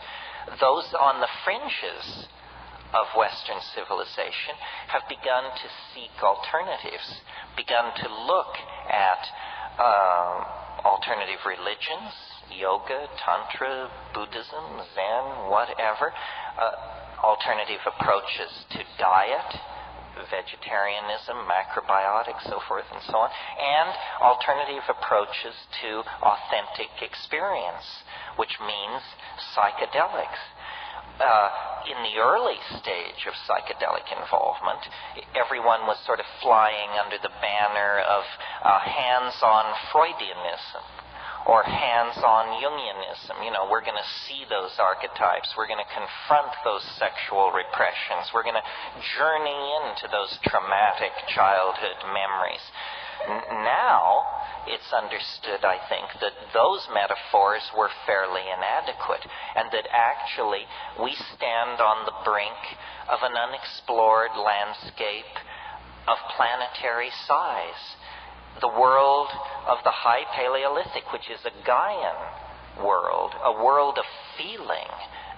those on the fringes of Western civilization have begun to seek alternatives, begun to look at alternative religions, yoga, tantra, Buddhism, Zen, whatever, alternative approaches to diet, vegetarianism, macrobiotics, so forth and so on, and alternative approaches to authentic experience, which means psychedelics. In the early stage of psychedelic involvement, everyone was sort of flying under the banner of hands-on Freudianism or hands-on Jungianism. You know, we're going to see those archetypes. We're going to confront those sexual repressions. We're going to journey into those traumatic childhood memories. Now, it's understood, I think, that those metaphors were fairly inadequate, and that actually we stand on the brink of an unexplored landscape of planetary size. The world of the High Paleolithic, which is a Gaian world, a world of feeling,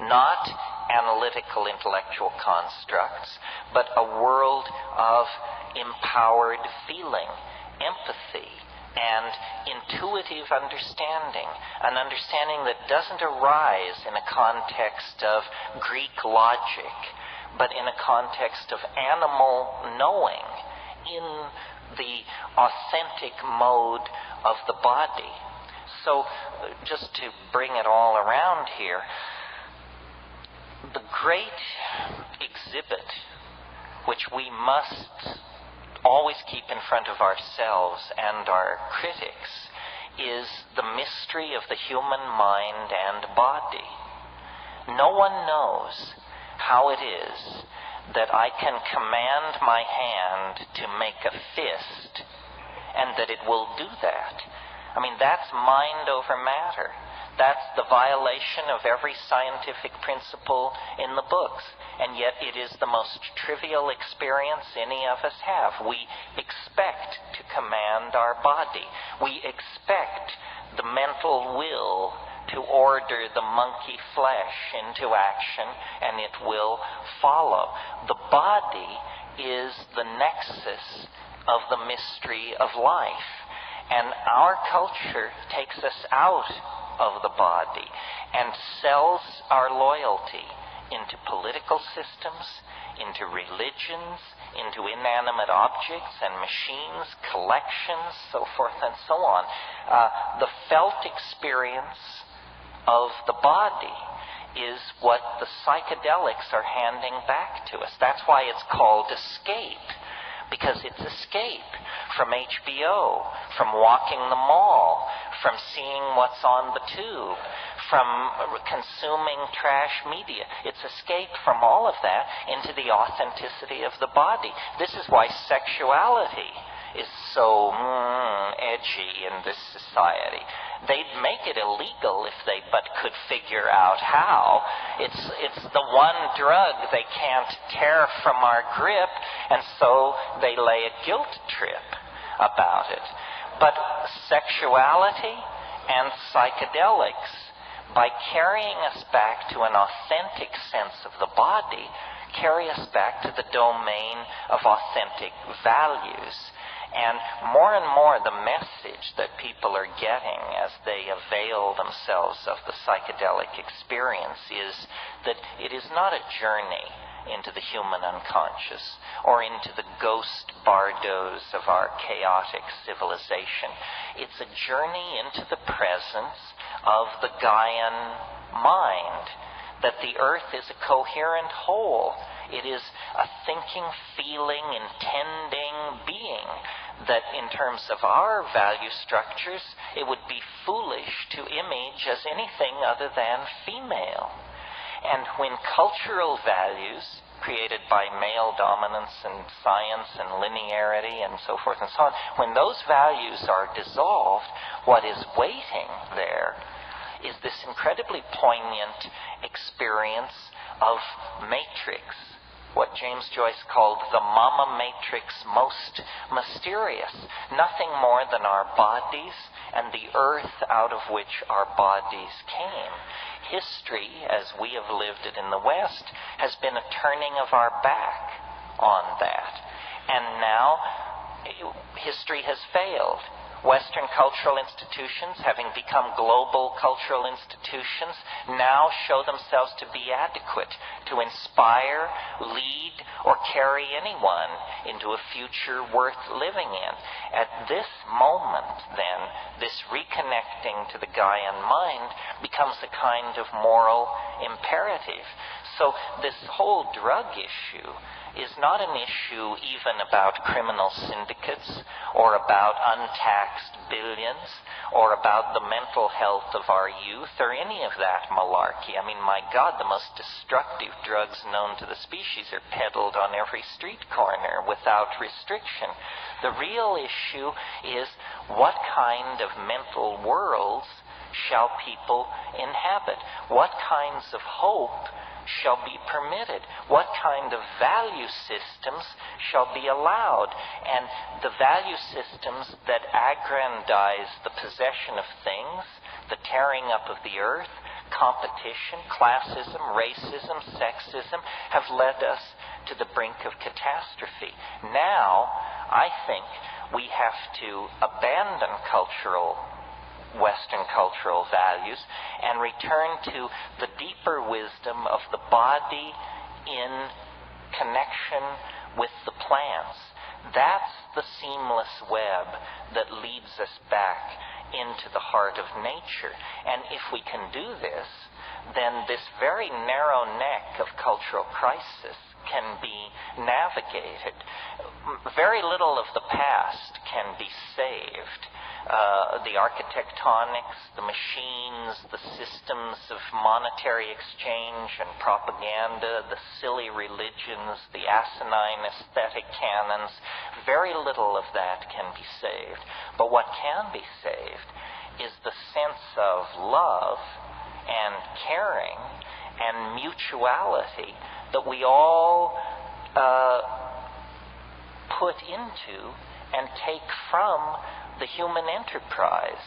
not analytical intellectual constructs, but a world of empowered feeling, empathy, and intuitive understanding, an understanding that doesn't arise in a context of Greek logic, but in a context of animal knowing, in the authentic mode of the body. So, just to bring it all around here, the great exhibit which we must always keep in front of ourselves and our critics is the mystery of the human mind and body. No one knows how it is that I can command my hand to make a fist and that it will do that. I mean, that's mind over matter. That's the violation of every scientific principle in the books. And yet it is the most trivial experience any of us have. We expect to command our body. We expect the mental will to order the monkey flesh into action, and it will follow. The body is the nexus of the mystery of life. And our culture takes us out of the body and sells our loyalty into political systems, into religions, into inanimate objects and machines, collections, so forth and so on. The felt experience of the body is what the psychedelics are handing back to us. That's why it's called escape, because it's escape from HBO, from walking the mall, from seeing what's on the tube, from consuming trash media. It's escape from all of that into the authenticity of the body. This is why sexuality is so edgy in this society. They'd make it illegal if they but could figure out how. It's the one drug they can't tear from our grip, and so they lay a guilt trip about it. But sexuality and psychedelics, by carrying us back to an authentic sense of the body, carry us back to the domain of authentic values. And more, the message that people are getting as they avail themselves of the psychedelic experience is that it is not a journey. into the human unconscious, or into the ghost bardos of our chaotic civilization. It's a journey into the presence of the Gaian mind, that the earth is a coherent whole. It is a thinking, feeling, intending being, that in terms of our value structures, it would be foolish to image as anything other than female. And when cultural values, created by male dominance and science and linearity and so forth and so on, when those values are dissolved, what is waiting there is this incredibly poignant experience of matrix, what James Joyce called the mama matrix most mysterious. Nothing more than our bodies and the earth out of which our bodies came. History, as we have lived it in the West, has been a turning of our back on that. And now history has failed. Western cultural institutions, having become global cultural institutions, now show themselves to be adequate to inspire, lead, or carry anyone into a future worth living in. At this moment, then, this reconnecting to the Gaian mind becomes a kind of moral imperative. So this whole drug issue is not an issue even about criminal syndicates or about untaxed billions or about the mental health of our youth or any of that malarkey. I mean, my God, the most destructive drugs known to the species are peddled on every street corner without restriction. The real issue is what kind of mental worlds shall people inhabit? What kinds of hope shall be permitted? What kind of value systems shall be allowed? And the value systems that aggrandize the possession of things, the tearing up of the earth, competition, classism, racism, sexism, have led us to the brink of catastrophe. Now, I think we have to abandon Western cultural values and return to the deeper wisdom of the body in connection with the plants. That's the seamless web that leads us back into the heart of nature. And if we can do this, then this very narrow neck of cultural crisis can be navigated. Very little of the past can be saved. The architectonics, the machines, the systems of monetary exchange and propaganda, the silly religions, the asinine aesthetic canons, very little of that can be saved. But what can be saved is the sense of love and caring and mutuality that we all put into and take from the human enterprise.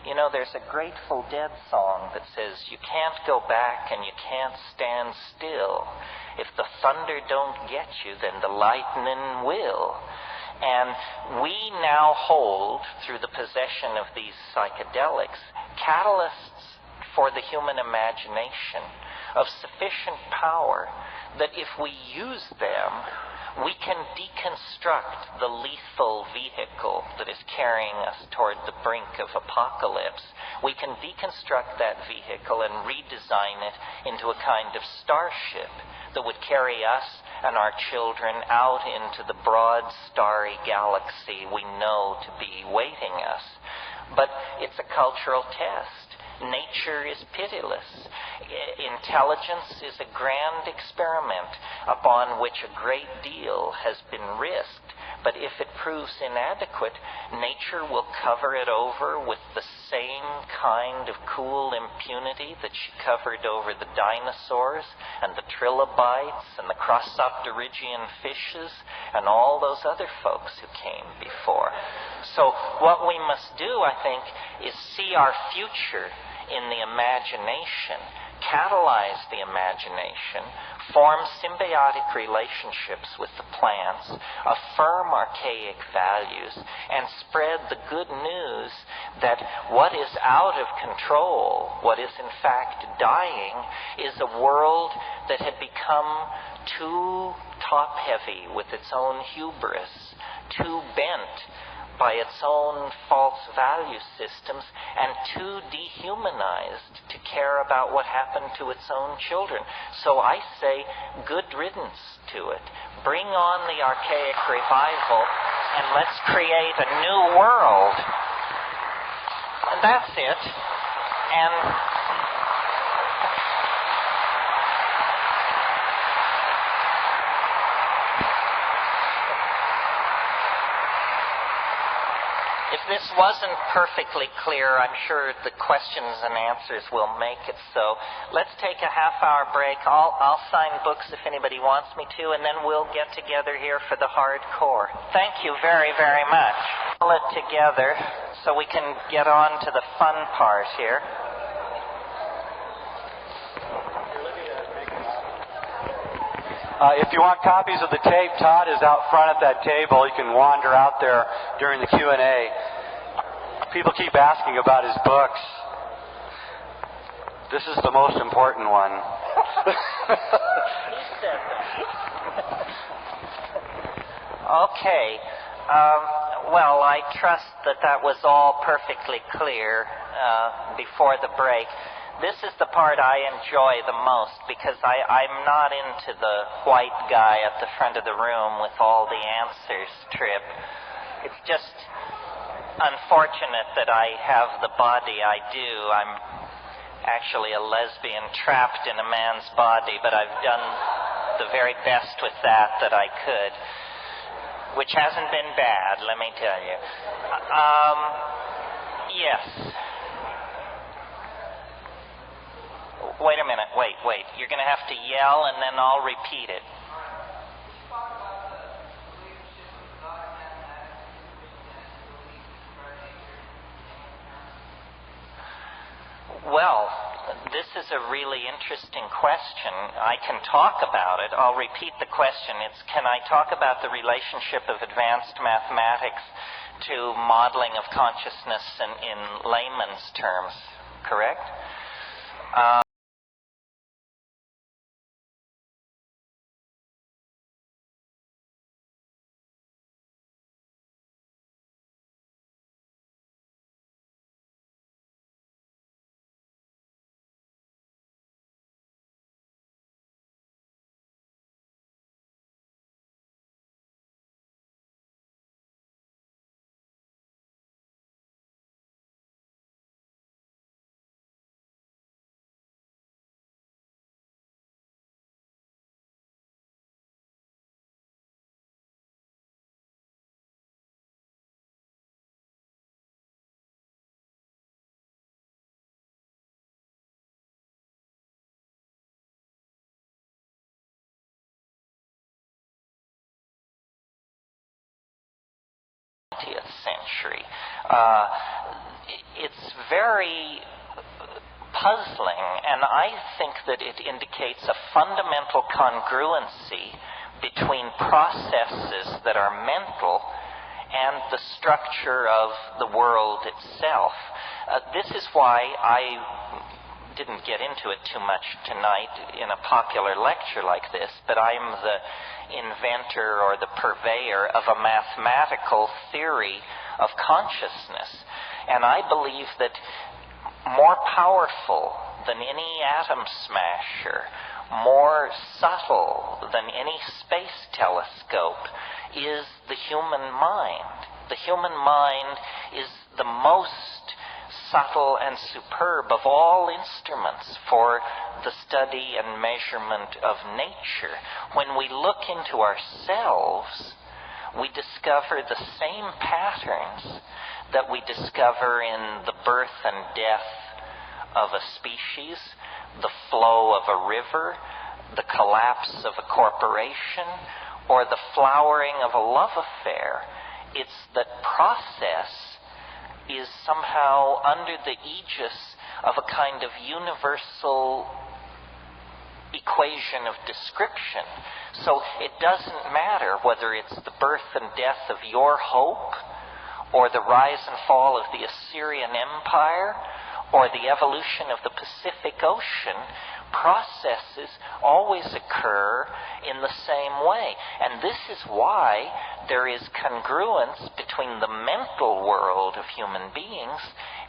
You know, there's a Grateful Dead song that says, you can't go back and you can't stand still. If the thunder don't get you, then the lightning will. And we now hold, through the possession of these psychedelics, catalysts for the human imagination of sufficient power that if we use them, we can deconstruct the lethal vehicle that is carrying us toward the brink of apocalypse. We can deconstruct that vehicle and redesign it into a kind of starship that would carry us and our children out into the broad starry galaxy we know to be waiting us. But it's a cultural test. Nature is pitiless. Intelligence is a grand experiment upon which a great deal has been risked. But if it proves inadequate, nature will cover it over with the same kind of cool impunity that she covered over the dinosaurs and the trilobites and the crossopterygian fishes and all those other folks who came before. So what we must do, I think, is see our future in the imagination, catalyze the imagination, form symbiotic relationships with the plants, affirm archaic values, and spread the good news that what is out of control, what is in fact dying, is a world that had become too top-heavy with its own hubris, too bent by its own false value systems, and too dehumanized to care about what happened to its own children. So I say, good riddance to it. Bring on the archaic revival, and let's create a new world. And that's it. And if this wasn't perfectly clear, I'm sure the questions and answers will make it so. Let's take a half-hour break. I'll sign books if anybody wants me to, and then we'll get together here for the hardcore. Thank you very, very much. Pull it together so we can get on to the fun part here. If you want copies of the tape, Todd is out front at that table. You can wander out there during the Q&A. People keep asking about his books. This is the most important one. He said that. Okay. Well, I trust that was all perfectly clear before the break. This is the part I enjoy the most, because I'm not into the white guy at the front of the room with all the answers trip. It's just unfortunate that I have the body I do. I'm actually a lesbian trapped in a man's body, but I've done the very best with that I could, which hasn't been bad, let me tell you. Yes. Wait a minute, wait. You're going to have to yell and then I'll repeat it. Well, this is a really interesting question. I can talk about it. I'll repeat the question. It's, can I talk about the relationship of advanced mathematics to modeling of consciousness in layman's terms, correct? Century. It's very puzzling, and I think that it indicates a fundamental congruency between processes that are mental and the structure of the world itself. This is why I didn't get into it too much tonight in a popular lecture like this, but I'm the inventor or the purveyor of a mathematical theory of consciousness. And I believe that more powerful than any atom smasher, more subtle than any space telescope, is the human mind. The human mind is the most subtle and superb of all instruments for the study and measurement of nature. When we look into ourselves, we discover the same patterns that we discover in the birth and death of a species, the flow of a river, the collapse of a corporation, or the flowering of a love affair. It's that process is somehow under the aegis of a kind of universal equation of description. So it doesn't matter whether it's the birth and death of your hope, or the rise and fall of the Assyrian Empire, or the evolution of the Pacific Ocean. Processes always occur in the same way. And this is why there is congruence between the mental world of human beings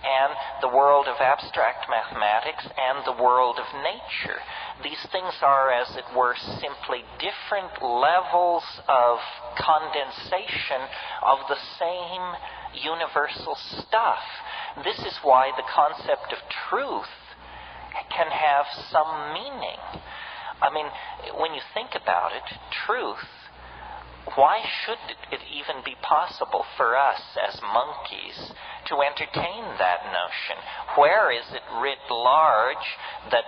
and the world of abstract mathematics and the world of nature. These things are, as it were, simply different levels of condensation of the same universal stuff. This is why the concept of truth can have some meaning. I mean, when you think about it, truth, why should it even be possible for us as monkeys to entertain that notion? Where is it writ large that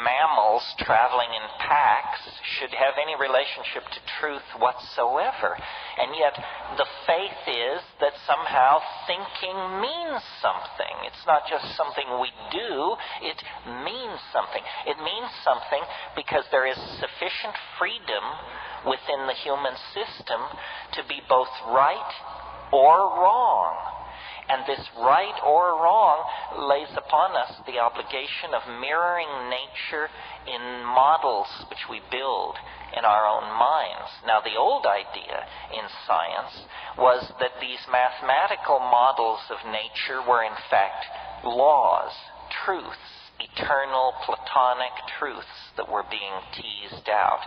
mammals traveling in packs should have any relationship to truth whatsoever? And yet the faith is that somehow thinking means something. It's not just something we do, it means something. It means something because there is sufficient freedom within the human system to be both right or wrong. And this right or wrong lays upon us the obligation of mirroring nature in models which we build in our own minds. Now, the old idea in science was that these mathematical models of nature were in fact laws, truths, eternal Platonic truths that were being teased out.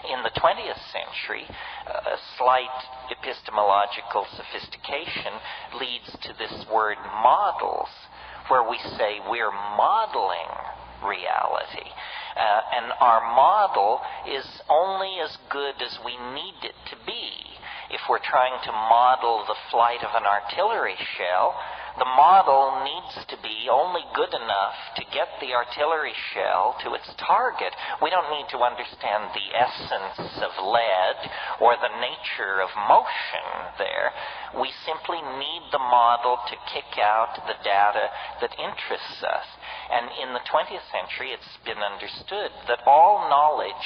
In the 20th century, a slight epistemological sophistication leads to this word models, where we say we're modeling reality. And our model is only as good as we need it to be. If we're trying to model the flight of an artillery shell, the model needs to be only good enough to get the artillery shell to its target. We don't need to understand the essence of lead or the nature of motion there. We simply need the model to kick out the data that interests us. And in the 20th century, it's been understood that all knowledge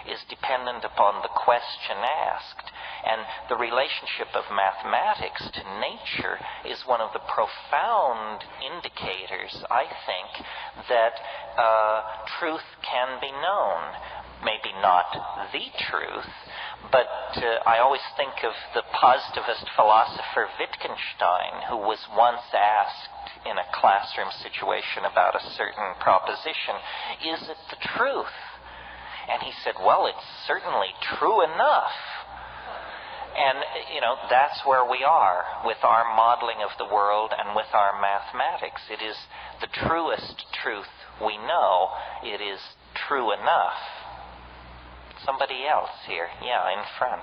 is dependent upon the question asked. And the relationship of mathematics to nature is one of the profound indicators, I think, that truth can be known. Maybe not the truth, but I always think of the positivist philosopher Wittgenstein, who was once asked in a classroom situation about a certain proposition, is it the truth? And he said, well, it's certainly true enough. And, that's where we are with our modeling of the world and with our mathematics. It is the truest truth we know. It is true enough. Somebody else here. Yeah, in front.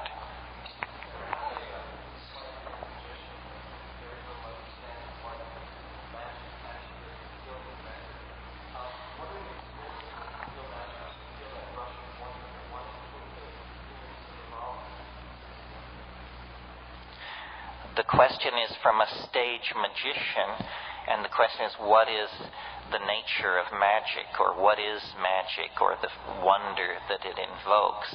The question is from a stage magician, and the question is, what is the nature of magic, or what is magic, or the wonder that it invokes?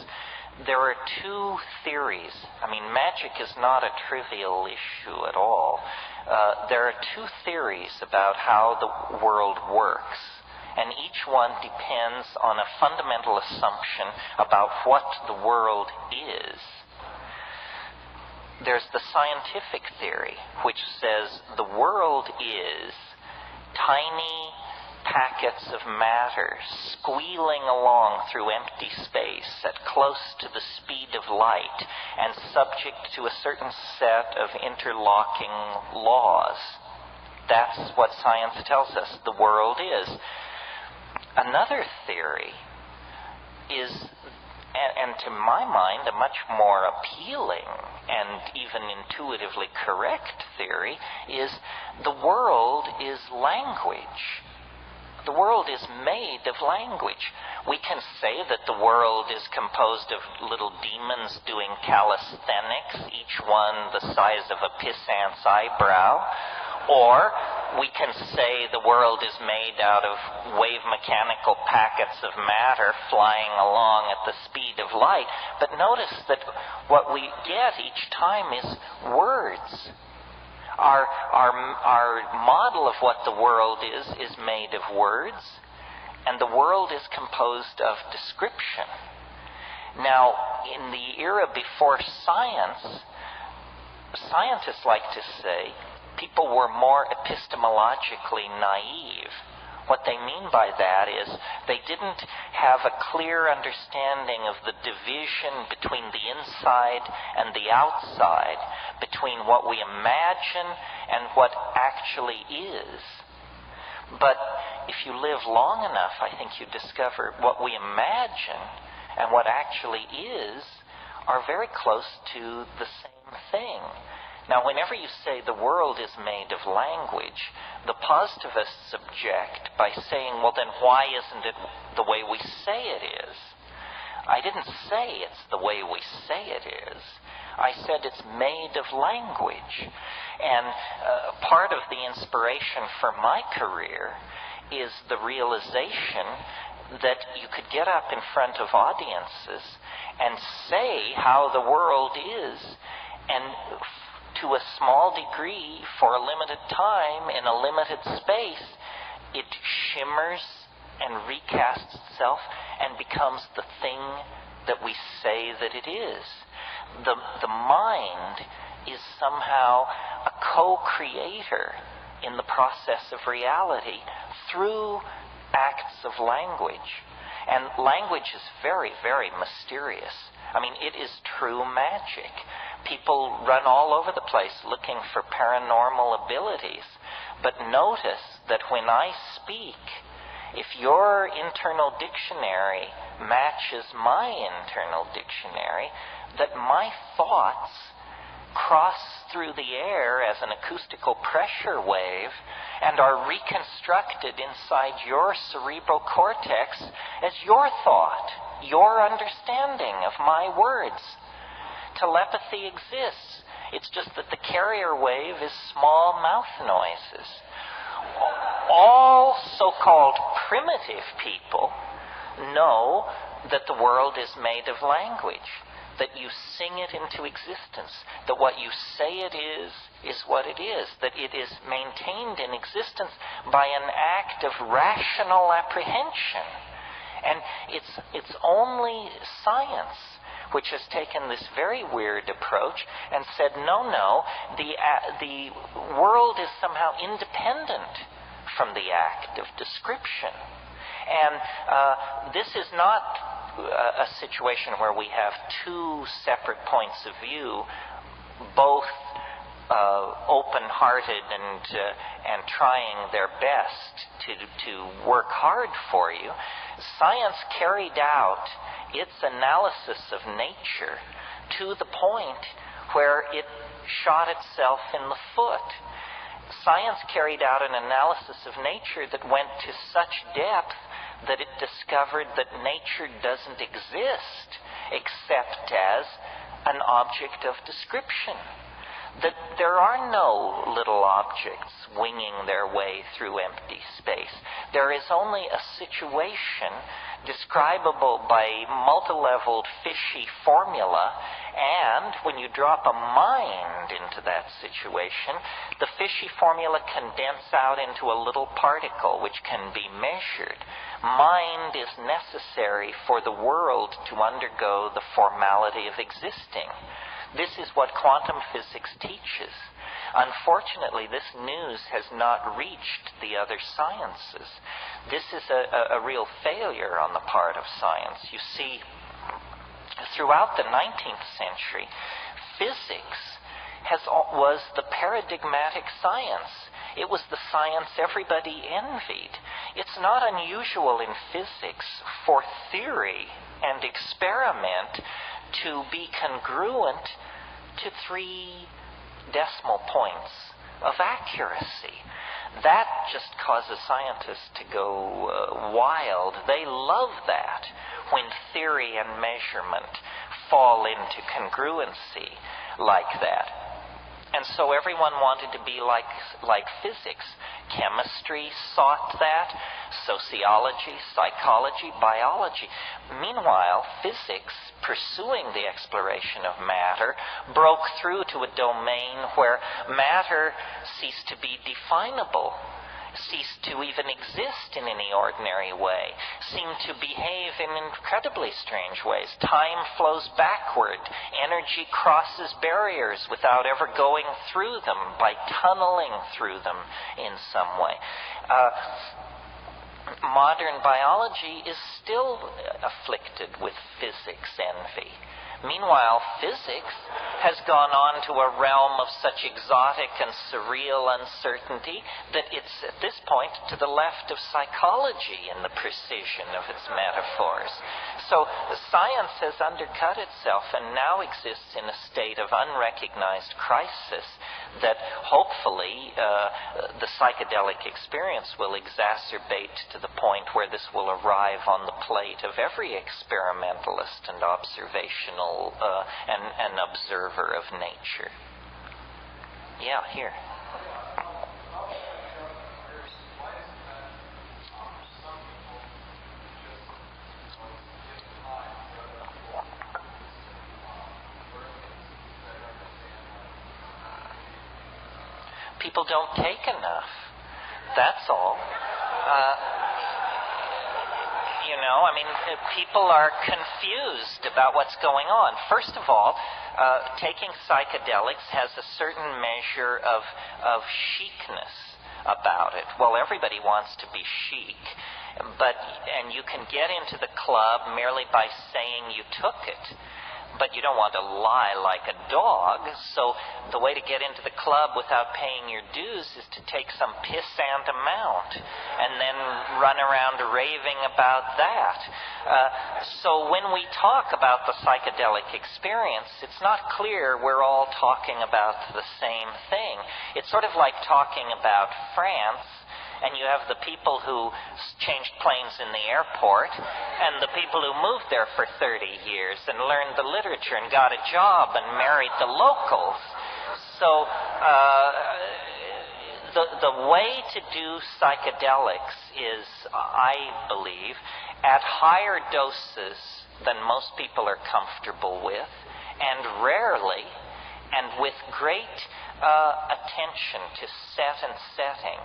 There are two theories. I mean, magic is not a trivial issue at all. There are two theories about how the world works, and each one depends on a fundamental assumption about what the world is. There's the scientific theory, which says the world is tiny packets of matter squealing along through empty space at close to the speed of light and subject to a certain set of interlocking laws. That's what science tells us the world is. Another theory is, and to my mind, a much more appealing and even intuitively correct theory, is the world is language. The world is made of language. We can say that the world is composed of little demons doing calisthenics, each one the size of a pissant's eyebrow, Or we can say the world is made out of wave mechanical packets of matter flying along at the speed of light. But notice that what we get each time is words. Our model of what the world is made of words, and the world is composed of description. Now, in the era before science, scientists like to say people were more epistemologically naive. What they mean by that is they didn't have a clear understanding of the division between the inside and the outside, between what we imagine and what actually is. But if you live long enough, I think you discover what we imagine and what actually is are very close to the same thing. Now, whenever you say the world is made of language, the positivists object by saying, well, then why isn't it the way we say it is? I didn't say it's the way we say it is. I said it's made of language. And part of the inspiration for my career is the realization that you could get up in front of audiences and say how the world is, and to a small degree, for a limited time, in a limited space, it shimmers and recasts itself and becomes the thing that we say that it is. The mind is somehow a co-creator in the process of reality through acts of language. And language is very, very mysterious. I mean, it is true magic. People run all over the place looking for paranormal abilities. But notice that when I speak, if your internal dictionary matches my internal dictionary, that my thoughts cross through the air as an acoustical pressure wave and are reconstructed inside your cerebral cortex as your thought, your understanding of my words. Telepathy exists. It's just that the carrier wave is small mouth noises. All so-called primitive people know that the world is made of language, that you sing it into existence, that what you say it is what it is, that it is maintained in existence by an act of rational apprehension. And it's only science which has taken this very weird approach and said, no, the world is somehow independent from the act of description. And this is not a situation where we have two separate points of view, both open-hearted and trying their best to work hard for you. Science carried out its analysis of nature to the point where it shot itself in the foot. Science carried out an analysis of nature that went to such depth that it discovered that nature doesn't exist except as an object of description. That there are no little objects winging their way through empty space. There is only a situation describable by multi-leveled fishy formula, and when you drop a mind into that situation, the fishy formula condenses out into a little particle which can be measured. Mind is necessary for the world to undergo the formality of existing. This is what quantum physics teaches. Unfortunately, this news has not reached the other sciences. This is a real failure on the part of science. You see, throughout the 19th century, physics was the paradigmatic science. It was the science everybody envied. It's not unusual in physics for theory and experiment to be congruent to 3 decimal points of accuracy. That just causes scientists to go wild. They love that when theory and measurement fall into congruency like that. And And so everyone wanted to be like physics. Chemistry sought that, sociology, psychology, biology. Meanwhile, physics, pursuing the exploration of matter, broke through to a domain where matter ceased to be definable, ceased to even exist in any ordinary way, seemed to behave in incredibly strange ways. Time flows backward. Energy crosses barriers without ever going through them, by tunneling through them in some way. Modern biology is still afflicted with physics envy. Meanwhile, physics has gone on to a realm of such exotic and surreal uncertainty that it's, at this point, to the left of psychology in the precision of its metaphors. So science has undercut itself and now exists in a state of unrecognized crisis that hopefully the psychedelic experience will exacerbate to the point where this will arrive on the plate of every experimentalist and observational and observer of nature. Yeah, here. People don't take enough. That's all. People are confused about what's going on. First of all, taking psychedelics has a certain measure of chicness about it. Well, everybody wants to be chic, and you can get into the club merely by saying you took it. But you don't want to lie like a dog, so the way to get into the club without paying your dues is to take some pissant amount and then run around raving about that. So when we talk about the psychedelic experience, it's not clear we're all talking about the same thing. It's sort of like talking about France, and you have the people who changed planes in the airport and the people who moved there for 30 years and learned the literature and got a job and married the locals. So the way to do psychedelics is, I believe, at higher doses than most people are comfortable with, and rarely, and with great attention to set and setting.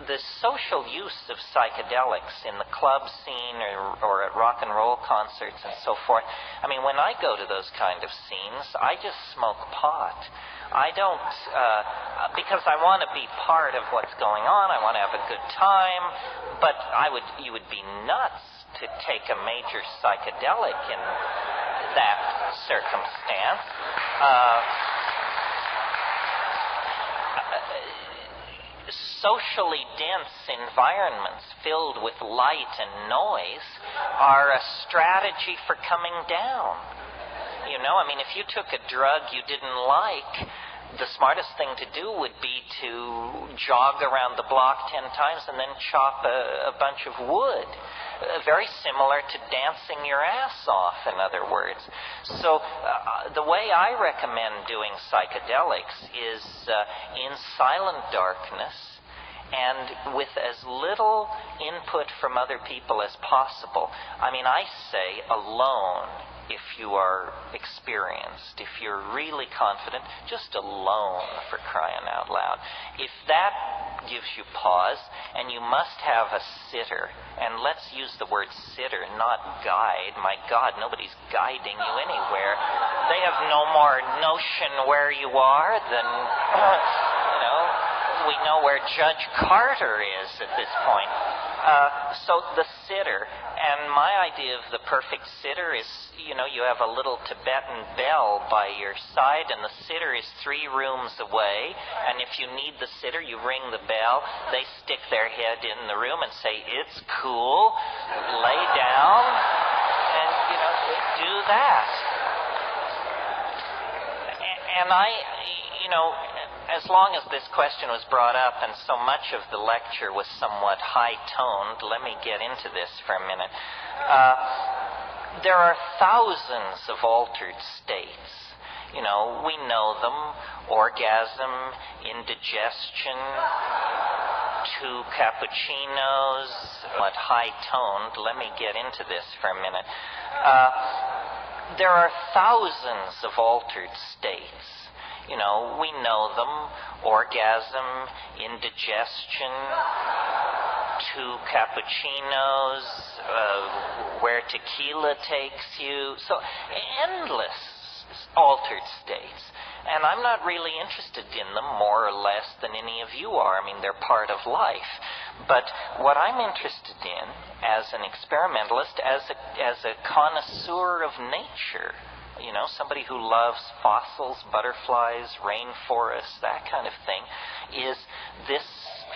The social use of psychedelics in the club scene or at rock and roll concerts and so forth, when I go to those kind of scenes, I just smoke pot. I don't, because I want to be part of what's going on, I want to have a good time, but you would be nuts to take a major psychedelic in that circumstance. Socially dense environments filled with light and noise are a strategy for coming down. If you took a drug you didn't like, the smartest thing to do would be to jog around the block 10 times and then chop a bunch of wood. Very similar to dancing your ass off, in other words. So the way I recommend doing psychedelics is in silent darkness, and with as little input from other people as possible. I say alone if you are experienced. If you're really confident, just alone, for crying out loud. If that gives you pause, and you must have a sitter, and let's use the word sitter, not guide. My God, nobody's guiding you anywhere. They have no more notion where you are than, we know where Judge Carter is at this point. So the sitter, and my idea of the perfect sitter is, you have a little Tibetan bell by your side, and the sitter is 3 rooms away, and if you need the sitter, you ring the bell, they stick their head in the room and say, "It's cool, lay down," and, do that. And as long as this question was brought up and so much of the lecture was somewhat high-toned, let me get into this for a minute. there are thousands of altered states. You know, we know them: orgasm, indigestion, 2 cappuccinos, but high-toned. Let me get into this for a minute. There are thousands of altered states. You know, we know them: orgasm, indigestion, 2 cappuccinos, where tequila takes you. So, endless altered states. And I'm not really interested in them more or less than any of you are. I mean, they're part of life. But what I'm interested in as an experimentalist, as a connoisseur of nature, you know, somebody who loves fossils, butterflies, rainforests, that kind of thing, is this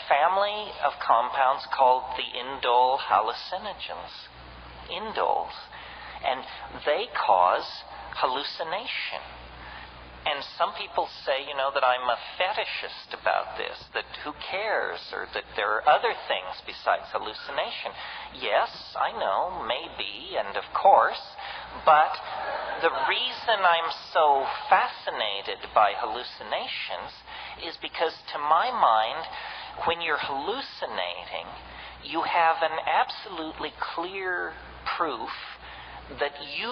family of compounds called the indole hallucinogens. Indoles. And they cause hallucination. And some people say, you know, that I'm a fetishist about this, that who cares, or that there are other things besides hallucination. Yes, I know, maybe, and of course, but the reason I'm so fascinated by hallucinations is because, to my mind, when you're hallucinating, you have an absolutely clear proof that you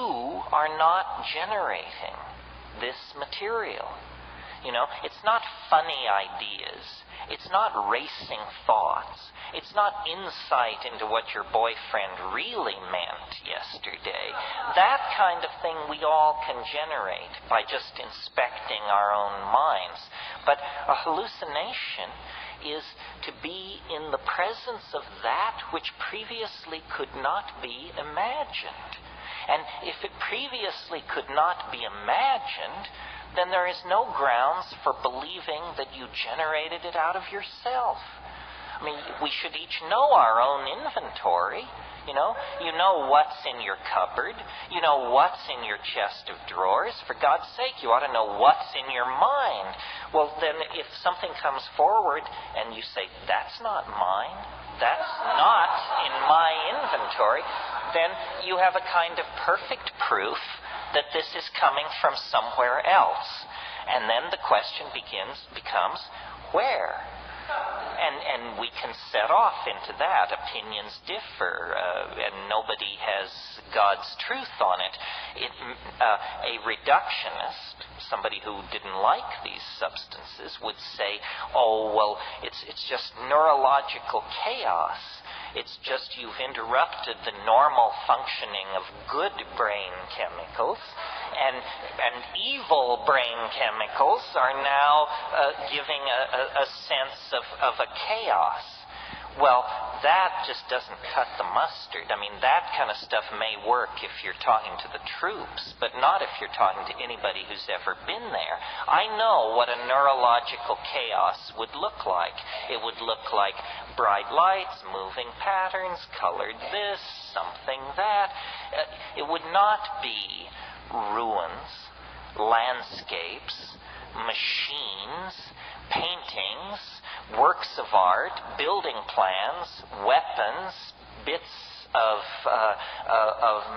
are not generating this material. You know, it's not funny ideas. It's not racing thoughts. It's not insight into what your boyfriend really meant yesterday. That kind of thing we all can generate by just inspecting our own minds. But a hallucination is to be in the presence of that which previously could not be imagined. And if it previously could not be imagined, then there is no grounds for believing that you generated it out of yourself. I mean, we should each know our own inventory. You know what's in your cupboard. You know what's in your chest of drawers. For God's sake, you ought to know what's in your mind. Well, then if something comes forward and you say, that's not mine, that's not in my inventory, then you have a kind of perfect proof that this is coming from somewhere else. And then the question becomes, where? And we can set off into that. Opinions differ, and nobody has God's truth on it. A reductionist, somebody who didn't like these substances, would say, oh, well, it's just neurological chaos. It's just you've interrupted the normal functioning of good brain chemicals, and evil brain chemicals are now giving a sense of a chaos. Well, that just doesn't cut the mustard. I mean, that kind of stuff may work if you're talking to the troops, but not if you're talking to anybody who's ever been there. I know what a neurological chaos would look like. It would look like bright lights, moving patterns, colored this, something that. It would not be ruins, landscapes, machines, paintings, works of art, building plans, weapons, bits of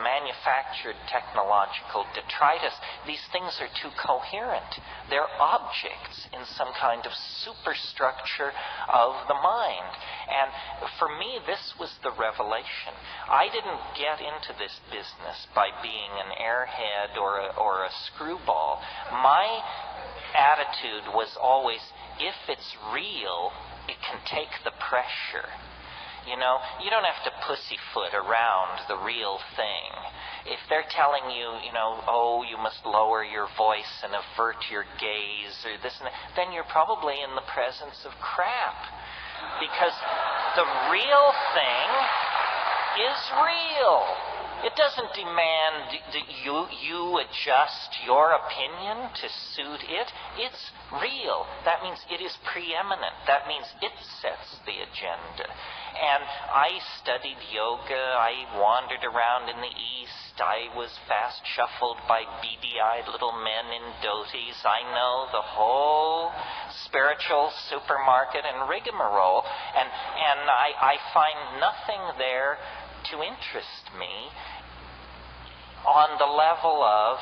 manufactured technological detritus. These things are too coherent. They're objects in some kind of superstructure of the mind. And for me, this was the revelation. I didn't get into this business by being an airhead or a screwball. My attitude was always, if it's real, it can take the pressure. You know, you don't have to pussyfoot around the real thing. If they're telling you, oh, you must lower your voice and avert your gaze or this and that, then you're probably in the presence of crap. Because the real thing is real. It doesn't demand that you adjust your opinion to suit it. It's real. That means it is preeminent. That means it sets the agenda. And I studied yoga. I wandered around in the East. I was fast shuffled by beady-eyed little men in dhotis. I know the whole spiritual supermarket and rigmarole. And I find nothing there to interest me on the level of,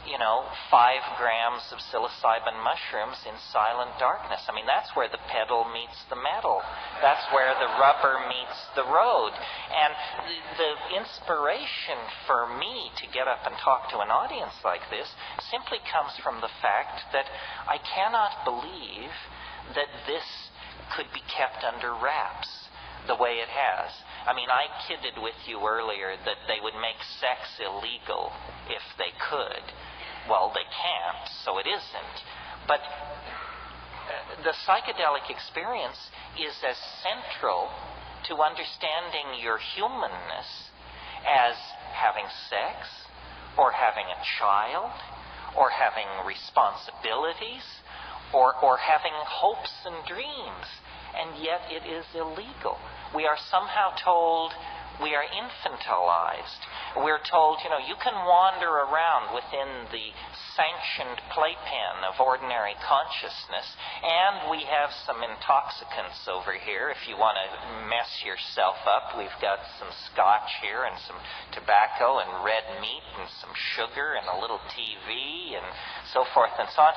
5 grams of psilocybin mushrooms in silent darkness. I mean, that's where the pedal meets the metal. That's where the rubber meets the road. And the inspiration for me to get up and talk to an audience like this simply comes from the fact that I cannot believe that this could be kept under wraps the way it has. I mean, I kidded with you earlier that they would make sex illegal if they could. Well, they can't, so it isn't. But the psychedelic experience is as central to understanding your humanness as having sex, or having a child, or having responsibilities, or having hopes and dreams. And yet it is illegal. We are somehow told we are infantilized. We're told, you can wander around within the sanctioned playpen of ordinary consciousness, and we have some intoxicants over here. If you want to mess yourself up, we've got some scotch here and some tobacco and red meat and some sugar and a little TV and so forth and so on.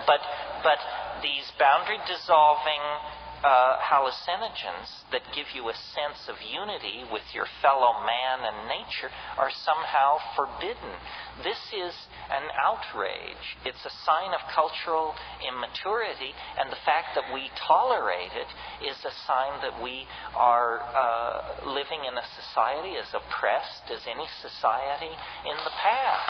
But these boundary-dissolving hallucinogens that give you a sense of unity with your fellow man and nature are somehow forbidden. This is an outrage. It's a sign of cultural immaturity, and the fact that we tolerate it is a sign that we are living in a society as oppressed as any society in the past.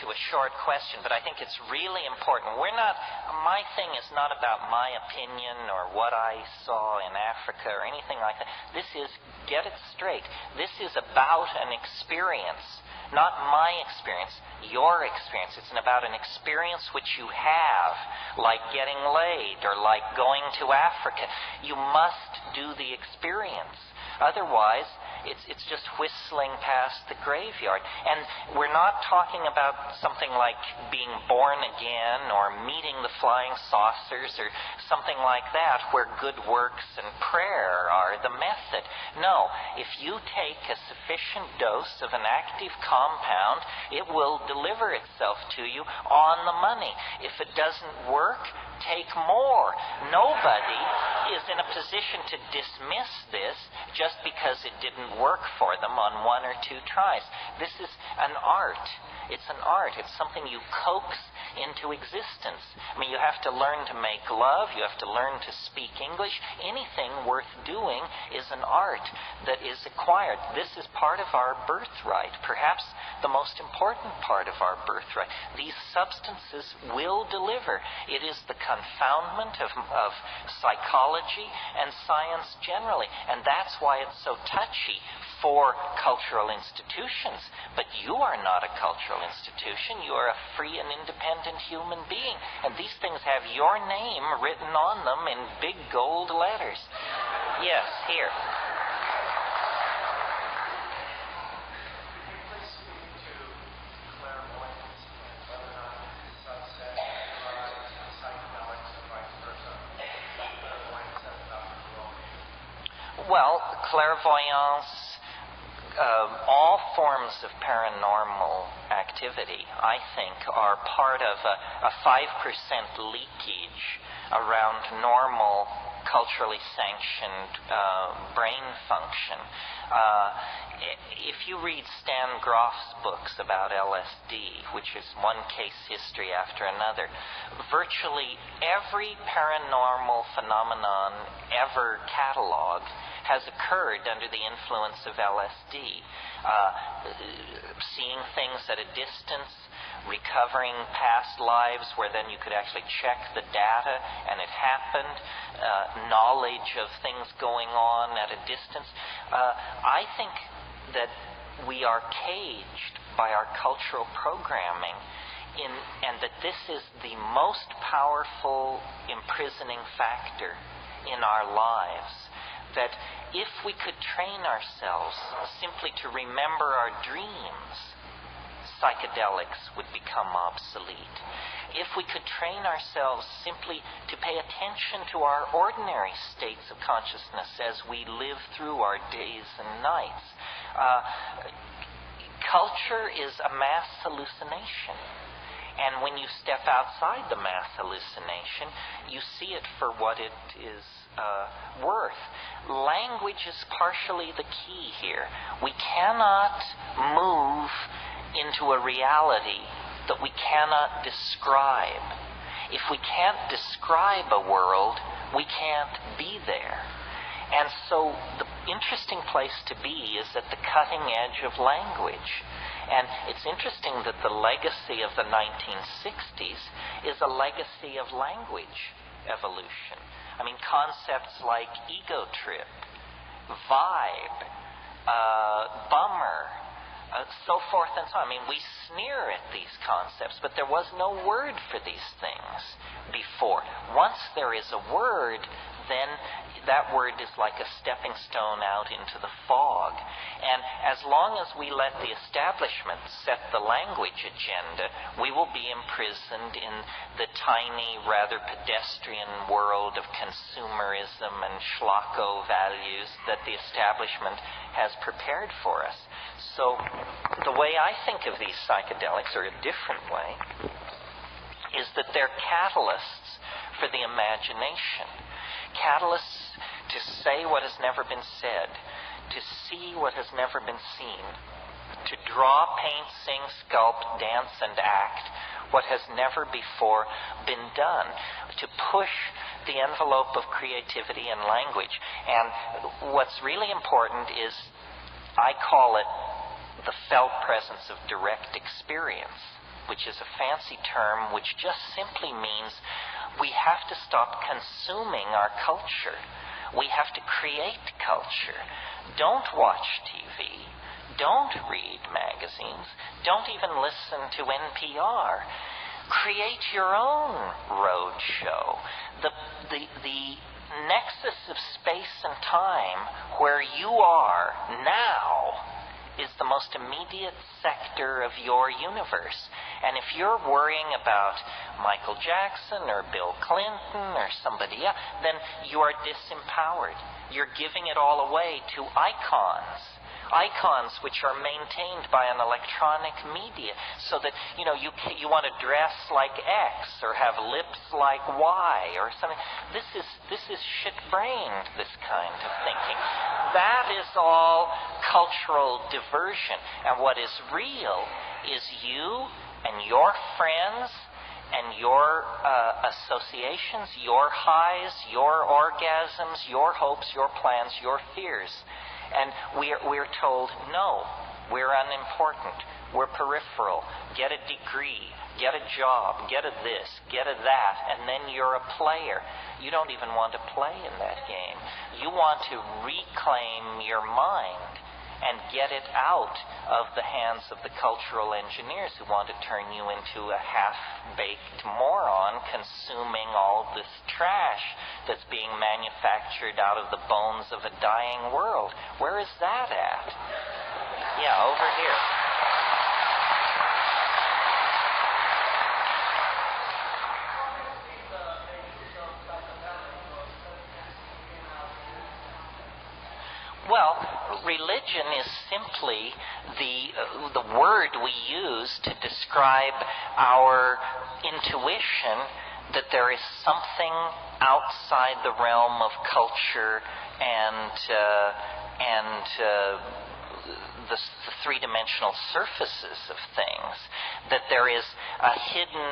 To a short question, but I think it's really important. My thing is not about my opinion or what I saw in Africa or anything like that. This is, get it straight, this is about an experience, not my experience, your experience. It's about an experience which you have, like getting laid or like going to Africa. You must do the experience. Otherwise, it's just whistling past the graveyard. And we're not talking about something like being born again or meeting the flying saucers or something like that, where good works and prayer are the method. No, if you take a sufficient dose of an active compound, it will deliver itself to you on the money. If it doesn't work, take more. Nobody is in a position to dismiss this just because it didn't work for them on 1 or 2 tries. This is an art. It's an art. It's something you coax into existence. I mean, you have to learn to make love. You have to learn to speak English. Anything worth doing is an art that is acquired. This is part of our birthright, perhaps the most important part of our birthright. These substances will deliver. It is the confoundment of psychology and science generally, and that's why it's so touchy for cultural institutions. But you are not a cultural institution. You are a free and independent human being. And these things have your name written on them in big gold letters. Yes, here. Well, clairvoyance, all forms of paranormal activity, I think, are part of a 5% leakage around normal, culturally sanctioned brain function. If you read Stan Grof's books about LSD, which is one case history after another, virtually every paranormal phenomenon ever cataloged has occurred under the influence of LSD. Seeing things at a distance, recovering past lives where then you could actually check the data and it happened, knowledge of things going on at a distance. I think that we are caged by our cultural programming and that this is the most powerful imprisoning factor in our lives. That if we could train ourselves simply to remember our dreams, psychedelics would become obsolete. If we could train ourselves simply to pay attention to our ordinary states of consciousness as we live through our days and nights. Culture is a mass hallucination. And when you step outside the mass hallucination, you see it for what it is worth. Language is partially the key here. We cannot move into a reality that we cannot describe. If we can't describe a world, we can't be there. And so the interesting place to be is at the cutting edge of language. And it's interesting that the legacy of the 1960s is a legacy of language evolution. I mean, concepts like ego trip, vibe, bummer, so forth and so on. I mean, we sneer at these concepts, but there was no word for these things before. Once there is a word, then that word is like a stepping stone out into the fog. And as long as we let the establishment set the language agenda, we will be imprisoned in the tiny, rather pedestrian world of consumerism and schlocko values that the establishment has prepared for us. So the way I think of these psychedelics, or a different way, is that they're catalysts for the imagination. Catalysts to say what has never been said, to see what has never been seen, to draw, paint, sing, sculpt, dance, and act what has never before been done, to push the envelope of creativity and language. And what's really important is, I call it the felt presence of direct experience, which is a fancy term which just simply means we have to stop consuming our culture. We have to create culture. Don't watch TV. Don't read magazines. Don't even listen to NPR. Create your own road show. The nexus of space and time where you are now is the most immediate sector of your universe. And if you're worrying about Michael Jackson or Bill Clinton or somebody else, then you are disempowered. You're giving it all away to icons. Icons which are maintained by an electronic media, so that you want to dress like X or have lips like Y or something. This is shit-brained, this kind of thinking. That is all cultural diversion. And what is real is you and your friends and your associations, your highs, your orgasms, your hopes, your plans, your fears. And we're told, no, we're unimportant, we're peripheral, get a degree, get a job, get a this, get a that, and then you're a player. You don't even want to play in that game. You want to reclaim your mind and get it out of the hands of the cultural engineers who want to turn you into a half-baked moron consuming all this trash that's being manufactured out of the bones of a dying world. Where is that at? Yeah, over here. Well, religion is simply the word we use to describe our intuition that there is something outside the realm of culture and the three-dimensional surfaces of things, that there is a hidden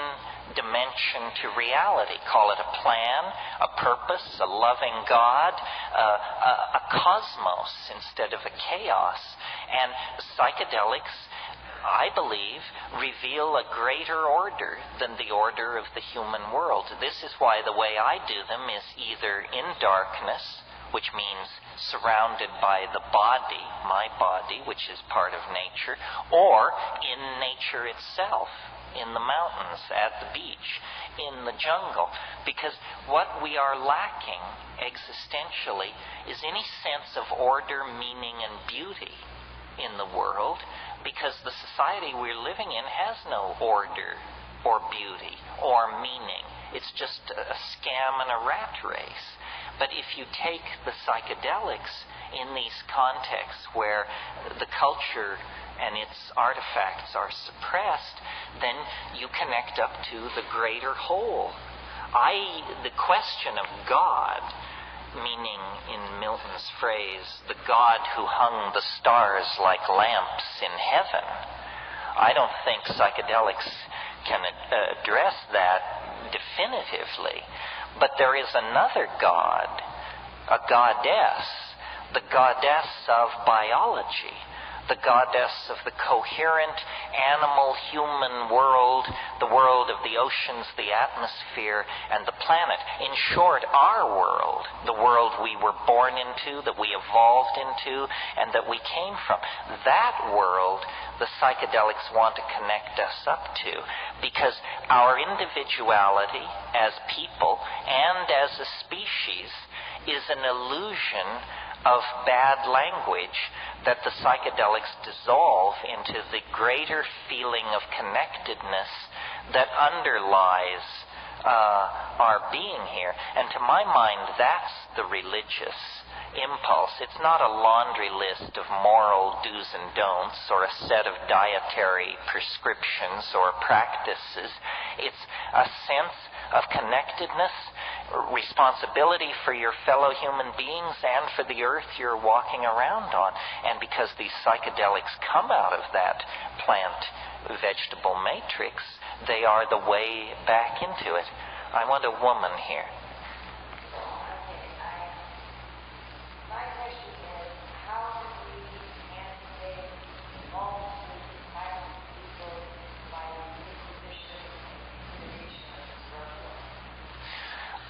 dimension to reality. Call it a plan, a purpose, a loving God, a cosmos instead of a chaos. And psychedelics, I believe, reveal a greater order than the order of the human world. This is why the way I do them is either in darkness, which means surrounded by the body, my body, which is part of nature, or in nature itself, in the mountains, at the beach, in the jungle. Because what we are lacking existentially is any sense of order, meaning, and beauty. in the world because the society we're living in has no order or beauty or meaning. It's just a scam and a rat race. But if you take the psychedelics in these contexts where the culture and its artifacts are suppressed, then you connect up to the greater whole. The question of God, meaning in Milton's phrase, the God who hung the stars like lamps in heaven, I don't think psychedelics can address that definitively. But there is another God, a goddess, the goddess of biology, the goddess of the coherent animal-human world, the world of the oceans, the atmosphere, and the planet. In short, our world, the world we were born into, that we evolved into, and that we came from. That world, the psychedelics want to connect us up to, because our individuality as people and as a species is an illusion of bad language that the psychedelics dissolve into the greater feeling of connectedness that underlies our being here. And to my mind, that's the religious impulse. It's not a laundry list of moral do's and don'ts or a set of dietary prescriptions or practices. It's a sense of connectedness, responsibility for your fellow human beings and for the earth you're walking around on. And because these psychedelics come out of that plant-vegetable matrix, they are the way back into it. I want a woman here.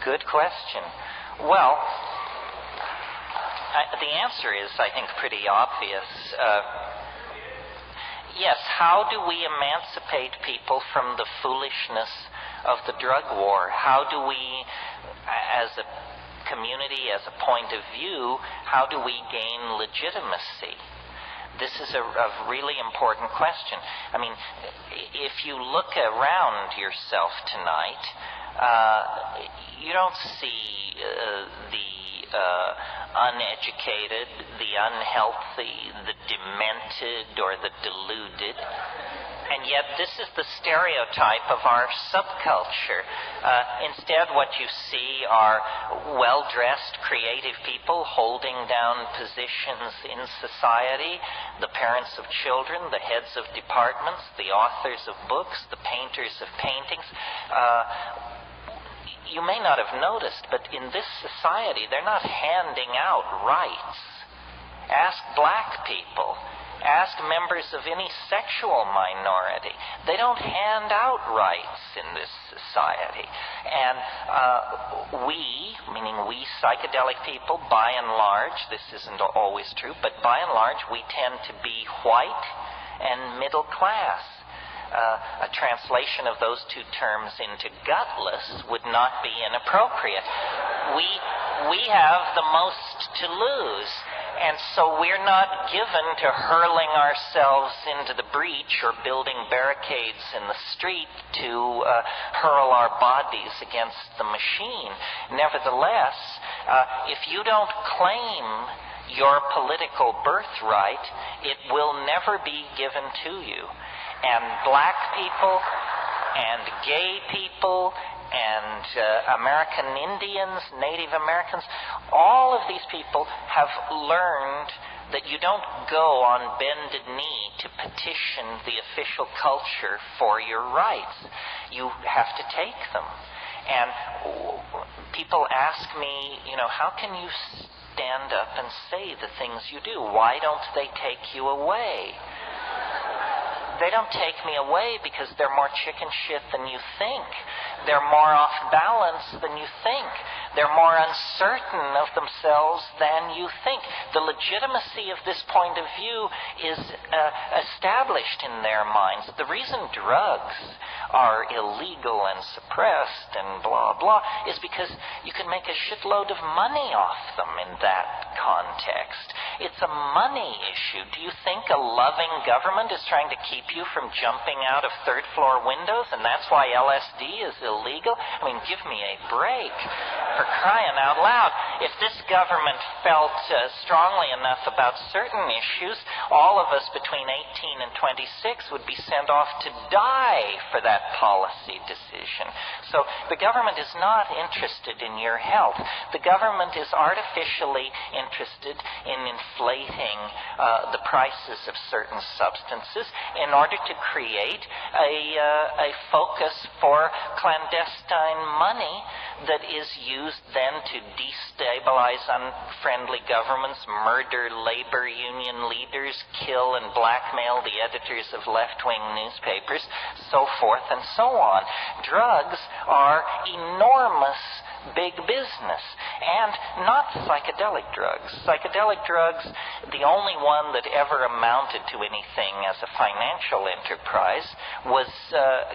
Good question. Well, the answer is, I think, pretty obvious. Yes, how do we emancipate people from the foolishness of the drug war? How do we, as a community, as a point of view, how do we gain legitimacy? This is a really important question. I mean, if you look around yourself tonight, you don't see the uneducated, the unhealthy, the demented, or the deluded. And yet this is the stereotype of our subculture. Instead, what you see are well-dressed, creative people holding down positions in society, the parents of children, the heads of departments, the authors of books, the painters of paintings. You may not have noticed, but in this society, they're not handing out rights. Ask black people. Ask members of any sexual minority. They don't hand out rights in this society. And we, meaning we psychedelic people, by and large, this isn't always true, but by and large, we tend to be white and middle class. A translation of those two terms into gutless would not be inappropriate. We have the most to lose, and so we're not given to hurling ourselves into the breach or building barricades in the street to hurl our bodies against the machine. Nevertheless, if you don't claim your political birthright, it will never be given to you. And black people and gay people and American Indians, Native Americans, all of these people have learned that you don't go on bended knee to petition the official culture for your rights. You have to take them. And people ask me, how can you stand up and say the things you do? Why don't they take you away? They don't take me away because they're more chicken shit than you think. They're more off balance than you think. They're more uncertain of themselves than you think. The legitimacy of this point of view is established in their minds. The reason drugs are illegal and suppressed and blah, blah, is because you can make a shitload of money off them in that context. It's a money issue. issue. Do you think a loving government is trying to keep you from jumping out of third-floor windows, and that's why LSD is illegal? I mean, give me a break. For crying out loud. If this government felt strongly enough about certain issues, all of us between 18 and 26 would be sent off to die for that policy decision. So the government is not interested in your health. The government is artificially interested in inflating the prices of certain substances in order to create a focus for clandestine money that is used then to destabilize unfriendly governments, murder labor union leaders, kill and blackmail the editors of left-wing newspapers, so forth and so on. Drugs are enormous big business, and not psychedelic drugs. Psychedelic drugs, the only one that ever amounted to anything as a financial enterprise was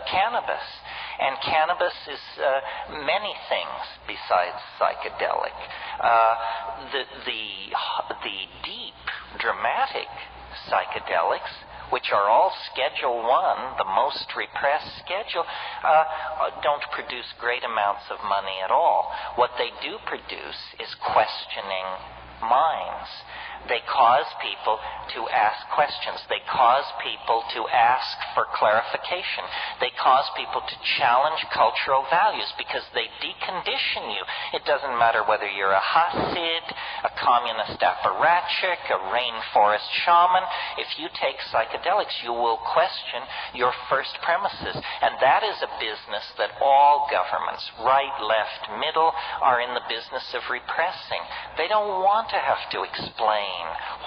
cannabis. And cannabis is many things besides psychedelic. The deep, dramatic psychedelics, which are all Schedule 1, the most repressed schedule, don't produce great amounts of money at all. What they do produce is questioning minds. They cause people to ask questions. They cause people to ask for clarification. They cause people to challenge cultural values because they decondition you. It doesn't matter whether you're a Hasid, a communist apparatchik, a rainforest shaman. If you take psychedelics, you will question your first premises. And that is a business that all governments, right, left, middle, are in the business of repressing. They don't want to have to explain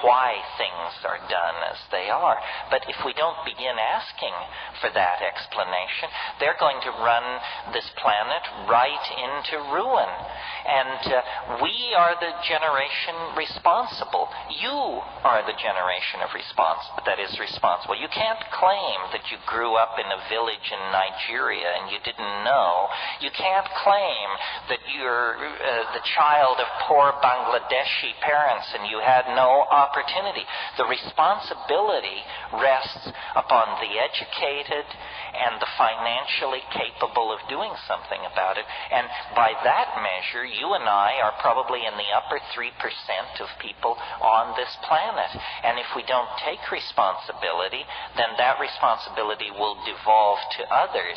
why things are done as they are. But if we don't begin asking for that explanation, they're going to run this planet right into ruin. And we are the generation responsible. You are the generation that is responsible. You can't claim that you grew up in a village in Nigeria and you didn't know. You can't claim that you're the child of poor Bangladeshi parents and you had no opportunity. The responsibility rests upon the educated and the financially capable of doing something about it. And by that measure, you and I are probably in the upper 3% of people on this planet. And if we don't take responsibility, then that responsibility will devolve to others,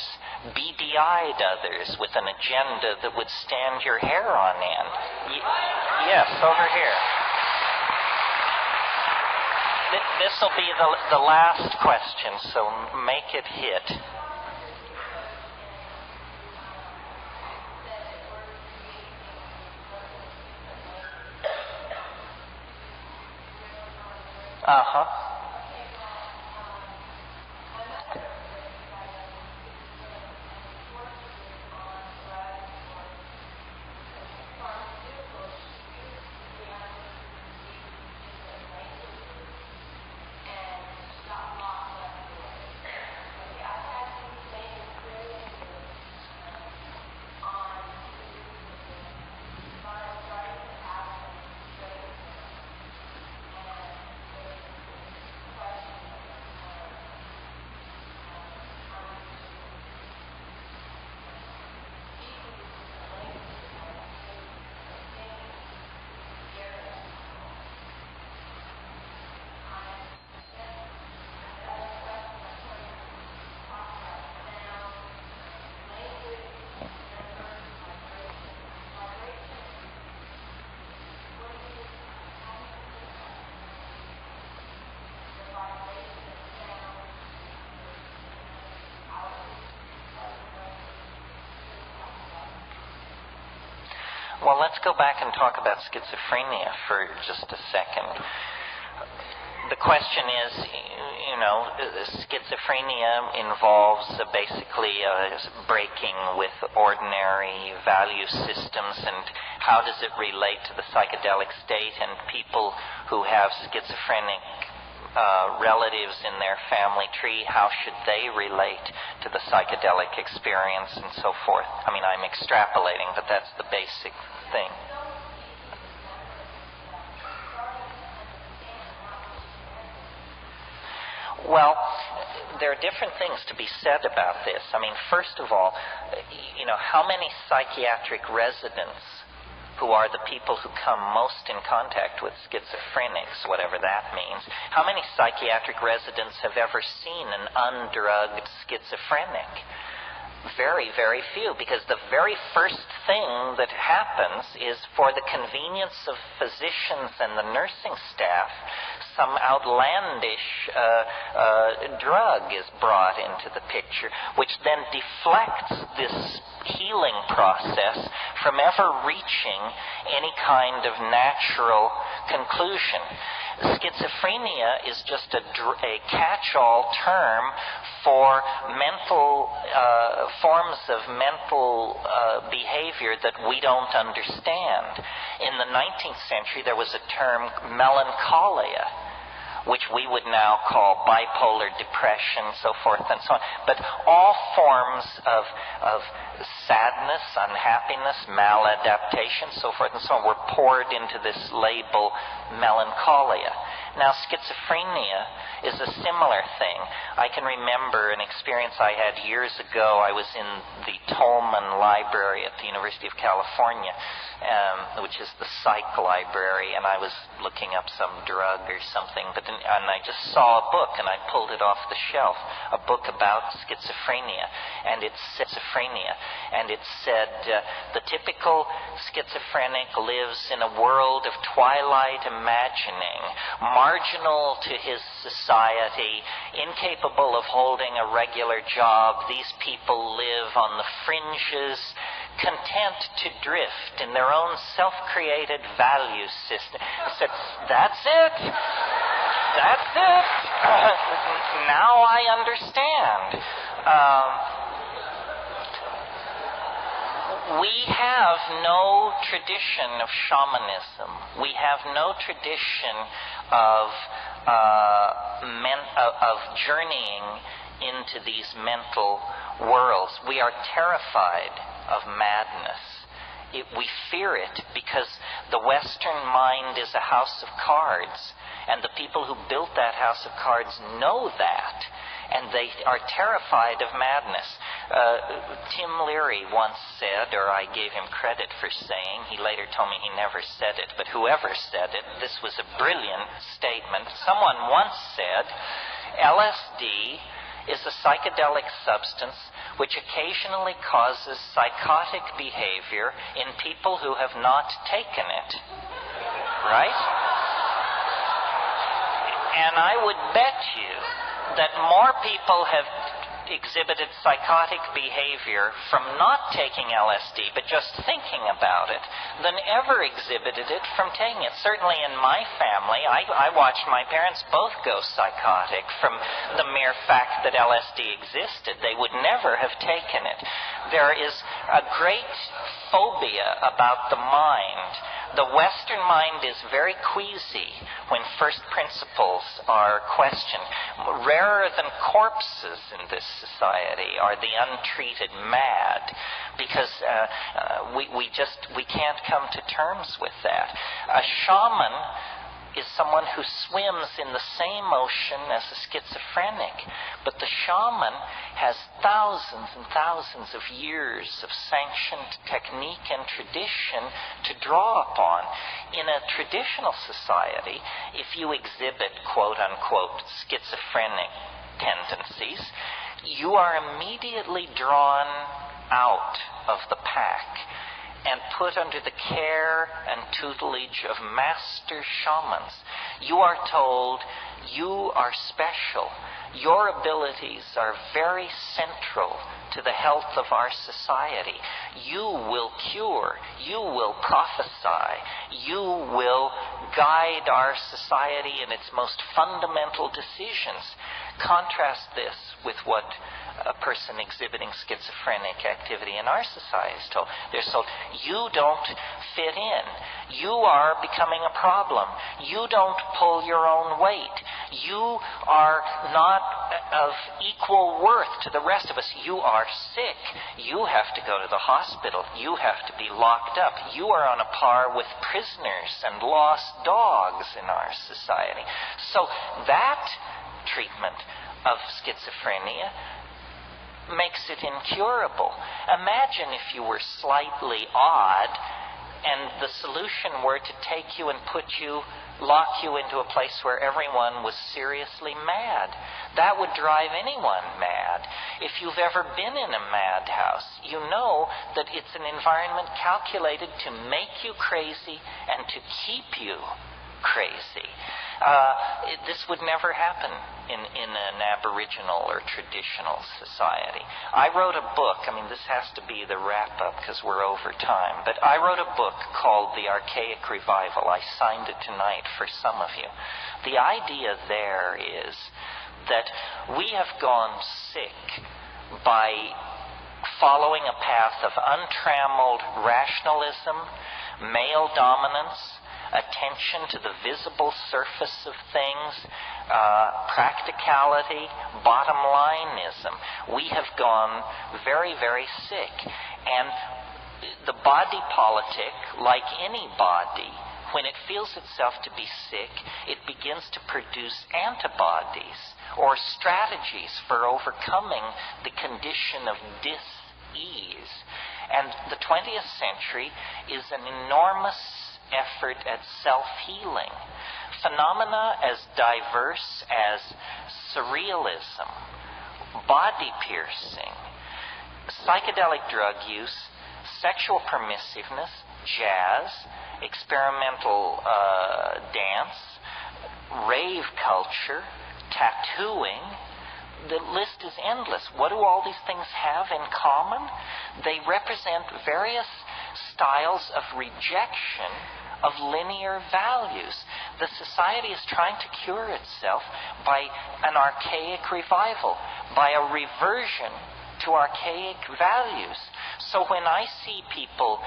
beady-eyed others with an agenda that would stand your hair on end. Yes, over here. This will be the last question, so make it hit. Uh-huh. Well, let's go back and talk about schizophrenia for just a second. The question is, schizophrenia involves basically breaking with ordinary value systems, and how does it relate to the psychedelic state? And people who have schizophrenic relatives in their family tree, how should they relate to the psychedelic experience and so forth? I mean, I'm extrapolating, but that's the basic thing. Well, there are different things to be said about this. I mean, first of all, how many psychiatric residents, who are the people who come most in contact with schizophrenics, whatever that means, how many psychiatric residents have ever seen an undrugged schizophrenic? Very, very few, because the very first thing that happens is, for the convenience of physicians and the nursing staff, some outlandish drug is brought into the picture, which then deflects this healing process from ever reaching any kind of natural conclusion. Schizophrenia is just a catch-all term for mental forms of mental behavior that we don't understand. In the 19th century, there was a term, melancholia, which we would now call bipolar depression, so forth and so on. But all forms of sadness, unhappiness, maladaptation, so forth and so on, were poured into this label, melancholia. Now, schizophrenia is a similar thing. I can remember an experience I had years ago. I was in the Tolman Library at the University of California, which is the psych library, and I was looking up some drug or something, and I just saw a book, and I pulled it off the shelf, a book about schizophrenia, and it said the typical schizophrenic lives in a world of twilight imagining, marginal to his society, incapable of holding a regular job. These people live on the fringes, content to drift in their own self-created value system. I said, that's it. That's it. Now I understand. We have no tradition of shamanism. We have no tradition of journeying into these mental worlds. We are terrified of madness. We fear it because the Western mind is a house of cards, and the people who built that house of cards know that, and they are terrified of madness. Tim Leary once said, or I gave him credit for saying, he later told me he never said it, but whoever said it, this was a brilliant statement. Someone once said, LSD is a psychedelic substance which occasionally causes psychotic behavior in people who have not taken it. Right? And I would bet you that more people have exhibited psychotic behavior from not taking LSD, but just thinking about it, than ever exhibited it from taking it. Certainly in my family, I watched my parents both go psychotic from the mere fact that LSD existed. They would never have taken it. There is a great phobia about the mind. The Western mind is very queasy when first principles are questioned. Rarer than corpses in this society are the untreated mad, because we can't come to terms with that. A shaman is someone who swims in the same ocean as a schizophrenic, but the shaman has thousands and thousands of years of sanctioned technique and tradition to draw upon. In a traditional society, if you exhibit quote-unquote schizophrenic tendencies, you are immediately drawn out of the pack and put under the care and tutelage of master shamans. You are told, you are special. Your abilities are very central to the health of our society. You will cure. You will prophesy. You will guide our society in its most fundamental decisions. Contrast this with what a person exhibiting schizophrenic activity in our society is told. They're told, you don't fit in. You are becoming a problem. You don't pull your own weight. You are not of equal worth to the rest of us. You are sick. You have to go to the hospital. You have to be locked up. You are on a par with prisoners and lost dogs in our society. So that treatment of schizophrenia makes it incurable. Imagine if you were slightly odd and the solution were to take you and lock you into a place where everyone was seriously mad. That would drive anyone mad. If you've ever been in a madhouse, you know that it's an environment calculated to make you crazy and to keep you crazy. This would never happen in an Aboriginal or traditional society. I wrote a book. This has to be the wrap-up because we're over time. But I wrote a book called The Archaic Revival. I signed it tonight for some of you. The idea there is that we have gone sick by following a path of untrammeled rationalism, male dominance, attention to the visible surface of things, practicality, bottom lineism. We have gone very, very sick. And the body politic, like any body, when it feels itself to be sick, it begins to produce antibodies or strategies for overcoming the condition of dis-ease. And the 20th century is an enormous effort at self-healing. Phenomena as diverse as surrealism, body piercing, psychedelic drug use, sexual permissiveness, jazz, experimental dance, rave culture, tattooing. The list is endless. What do all these things have in common? They represent various styles of rejection of linear values. The society is trying to cure itself by an archaic revival, by a reversion to archaic values. So when I see people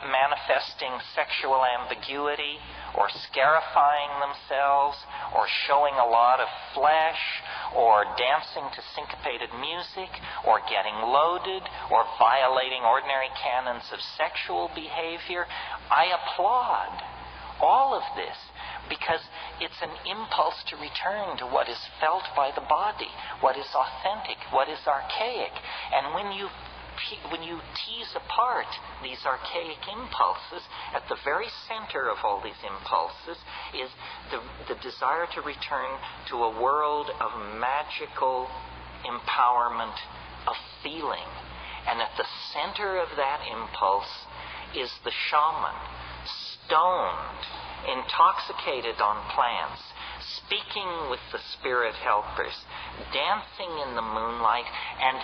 manifesting sexual ambiguity or scarifying themselves or showing a lot of flesh or dancing to syncopated music or getting loaded or violating ordinary canons of sexual behavior, I applaud all of this because it's an impulse to return to what is felt by the body, what is authentic, what is archaic. And when you tease apart these archaic impulses, at the very center of all these impulses is the desire to return to a world of magical empowerment of feeling. And at the center of that impulse is the shaman, stoned, intoxicated on plants, speaking with the spirit helpers, dancing in the moonlight, and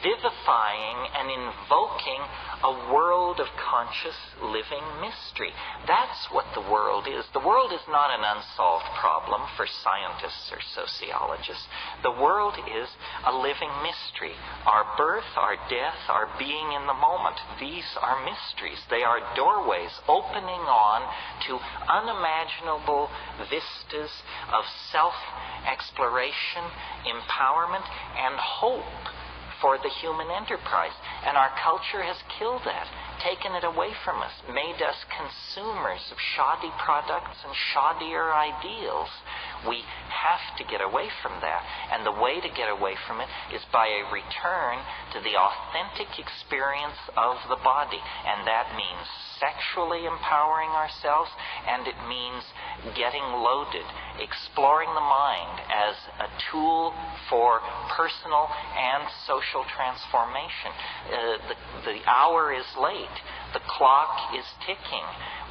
vivifying and invoking a world of conscious living mystery. That's what the world is. The world is not an unsolved problem for scientists or sociologists. The world is a living mystery. Our birth, our death, our being in the moment, these are mysteries. They are doorways opening on to unimaginable vistas of self-exploration, empowerment, and hope for the human enterprise. And our culture has killed that, taken it away from us, made us consumers of shoddy products and shoddier ideals. We have to get away from that. And the way to get away from it is by a return to the authentic experience of the body. And that means sexually empowering ourselves, and it means getting loaded, exploring the mind as a tool for personal and social transformation. The hour is late. The clock is ticking.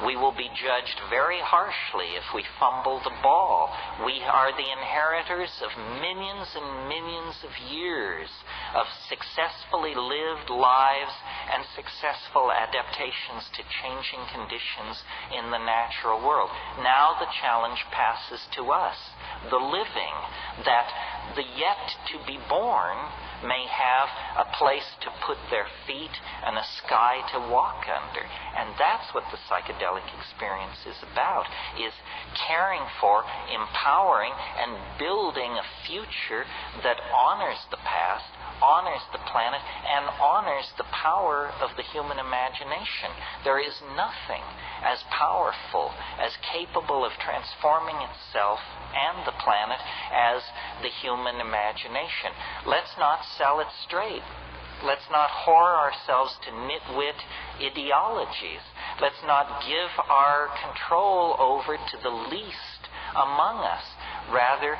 We will be judged very harshly if we fumble the ball. We are the inheritors of millions and millions of years of successfully lived lives and successful adaptations to changing conditions in the natural world. Now the challenge passes to us, the living, that the yet to be born may have a place to put their feet and a sky to walk under. And that's what the psychedelic experience is about, is caring for, empowering, and building a future that honors the past, honors the planet, and honors the power of the human imagination. There is nothing as powerful, as capable of transforming itself and the planet as the human imagination. Let's not sell it straight. Let's not whore ourselves to nitwit ideologies. Let's not give our control over to the least among us. Rather,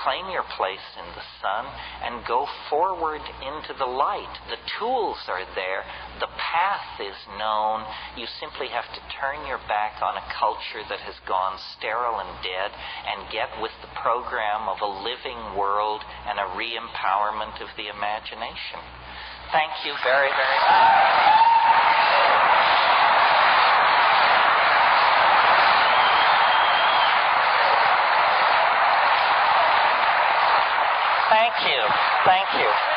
claim your place in the sun and go forward into the light. The tools are there. The path is known. You simply have to turn your back on a culture that has gone sterile and dead and get with the program of a living world and a re-empowerment of the imagination. Thank you very, very much. Thank you. Thank you.